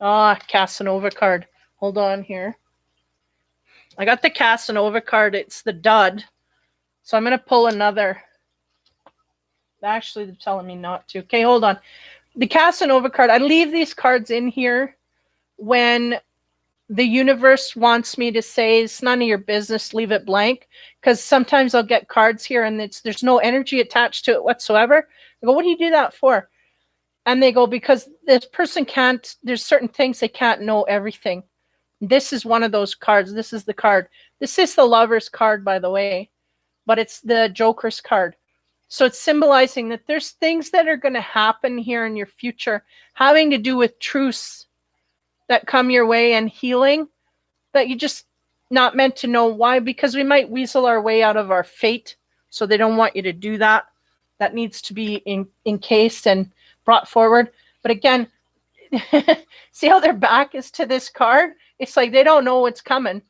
Casanova card. Hold on here. I got the Casanova card. It's the dud. So I'm going to pull another. Actually, they're telling me not to. Okay, hold on. The Casanova card, I leave these cards in here when the universe wants me to say it's none of your business, leave it blank. Because sometimes I'll get cards here and there's no energy attached to it whatsoever. I go, what do you do that for? And they go, because this person can't, there's certain things they can't know everything. This is one of those cards. This is the card. This is the Lover's card, by the way, but it's the Joker's card. So it's symbolizing that there's things that are going to happen here in your future having to do with truths that come your way and healing that you just not meant to know. Why? Because we might weasel our way out of our fate. So they don't want you to do that. That needs to be encased and brought forward. But again, see how their back is to this card? It's like they don't know what's coming,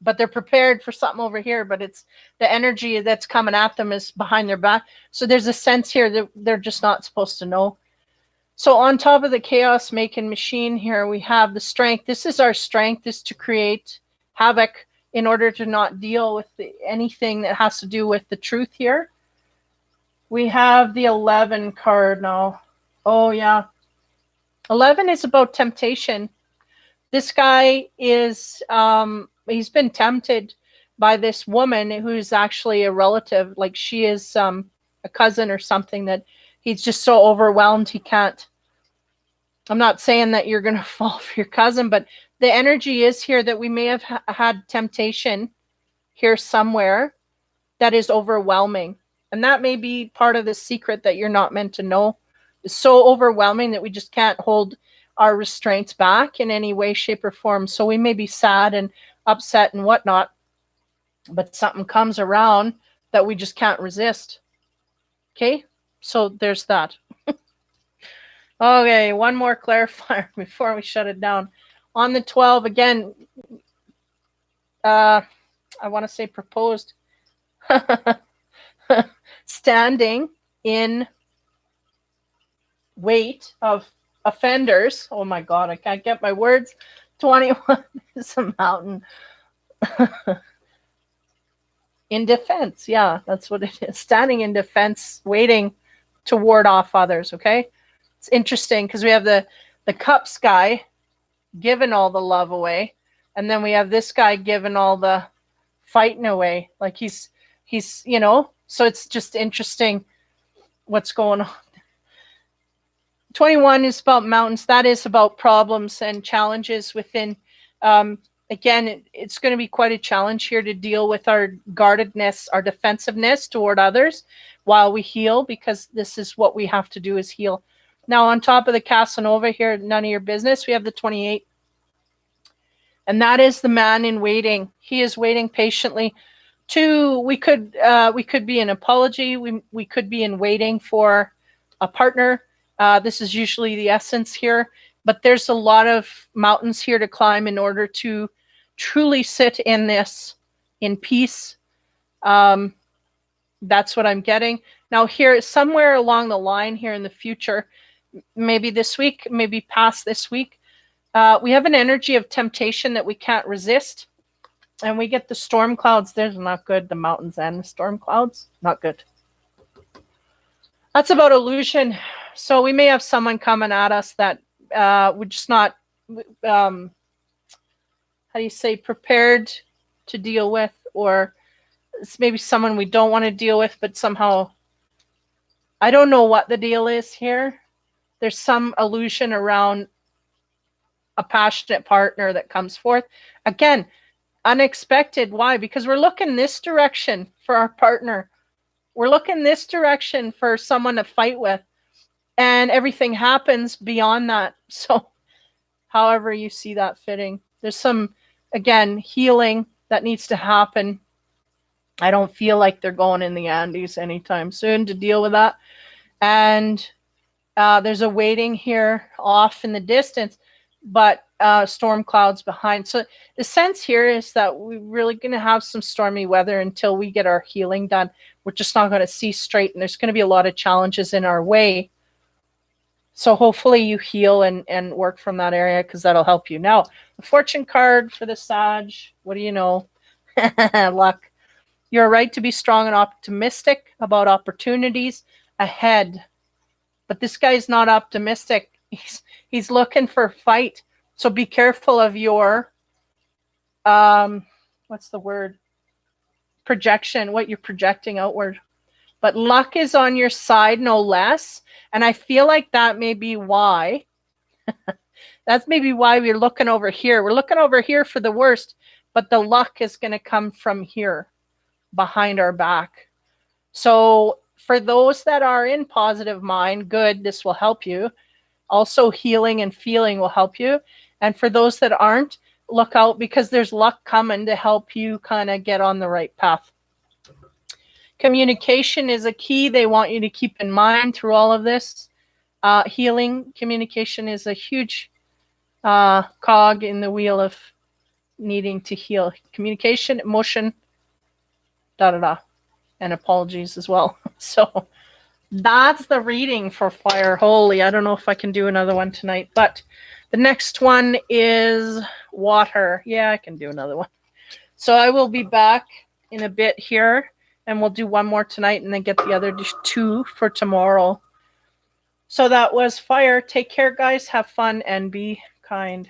but they're prepared for something over here, but it's the energy that's coming at them is behind their back. So there's a sense here that they're just not supposed to know. So on top of the chaos making machine here, we have the strength. This is our strength, is to create havoc in order to not deal with anything that has to do with the truth here. We have the 11 card now. Oh, yeah. 11 is about temptation. This guy is... he's been tempted by this woman who's actually a relative, like she is a cousin or something, that he's just so overwhelmed he can't. I'm not saying that you're going to fall for your cousin, but the energy is here that we may have had temptation here somewhere that is overwhelming. And that may be part of the secret that you're not meant to know. It's so overwhelming that we just can't hold our restraints back in any way, shape, or form. So we may be sad and upset and whatnot, but something comes around that we just can't resist. Okay, so there's that. Okay, one more clarifier before we shut it down. On the 12, again, I want to say proposed. Standing in wait of offenders. Oh my God, I can't get my words. 21 is a mountain. In defense. Yeah, that's what it is. Standing in defense, waiting to ward off others. Okay. It's interesting because we have the cups guy giving all the love away. And then we have this guy giving all the fighting away. Like he's, so it's just interesting what's going on. 21 is about mountains. That is about problems and challenges within. Again, it's going to be quite a challenge here to deal with our guardedness, our defensiveness toward others while we heal, because this is what we have to do, is heal. Now, on top of the Casanova here, none of your business, we have the 28. And that is the man in waiting. He is waiting patiently. Two, we could be in apology. We could be in waiting for a partner. This is usually the essence here, but there's a lot of mountains here to climb in order to truly sit in this in peace. That's what I'm getting. Now here, somewhere along the line here in the future, maybe this week, maybe past this week, we have an energy of temptation that we can't resist. And we get the storm clouds. There's not good. The mountains and the storm clouds, not good. That's about illusion. So we may have someone coming at us that we're just not, how do you say, prepared to deal with, or it's maybe someone we don't want to deal with, but somehow, I don't know what the deal is here. There's some illusion around a passionate partner that comes forth. Again, unexpected. Why? Because we're looking this direction for our partner. We're looking this direction for someone to fight with. And everything happens beyond that. So however you see that fitting. There's some, again, healing that needs to happen. I don't feel like they're going in the Andes anytime soon to deal with that. And there's a waiting here off in the distance, but storm clouds behind. So the sense here is that we're really going to have some stormy weather until we get our healing done. We're just not going to see straight, and there's going to be a lot of challenges in our way. So hopefully you heal and work from that area, because that'll help you. Now, the fortune card for the Sag, what do you know? Luck. You're right to be strong and optimistic about opportunities ahead. But this guy's not optimistic. He's looking for a fight. So be careful of your, what's the word? Projection, what you're projecting outward. But luck is on your side, no less. And I feel like that may be why. That's maybe why we're looking over here. We're looking over here for the worst, but the luck is going to come from here, behind our back. So for those that are in positive mind, good, this will help you. Also, healing and feeling will help you. And for those that aren't, look out, because there's luck coming to help you kind of get on the right path. Communication is a key they want you to keep in mind through all of this. Healing, communication is a huge cog in the wheel of needing to heal. Communication, emotion, and apologies as well. So that's the reading for fire. Holy, I don't know if I can do another one tonight, but the next one is water. Yeah, I can do another one. So I will be back in a bit here, and we'll do one more tonight and then get the other two for tomorrow. So that was fire. Take care, guys. Have fun and be kind.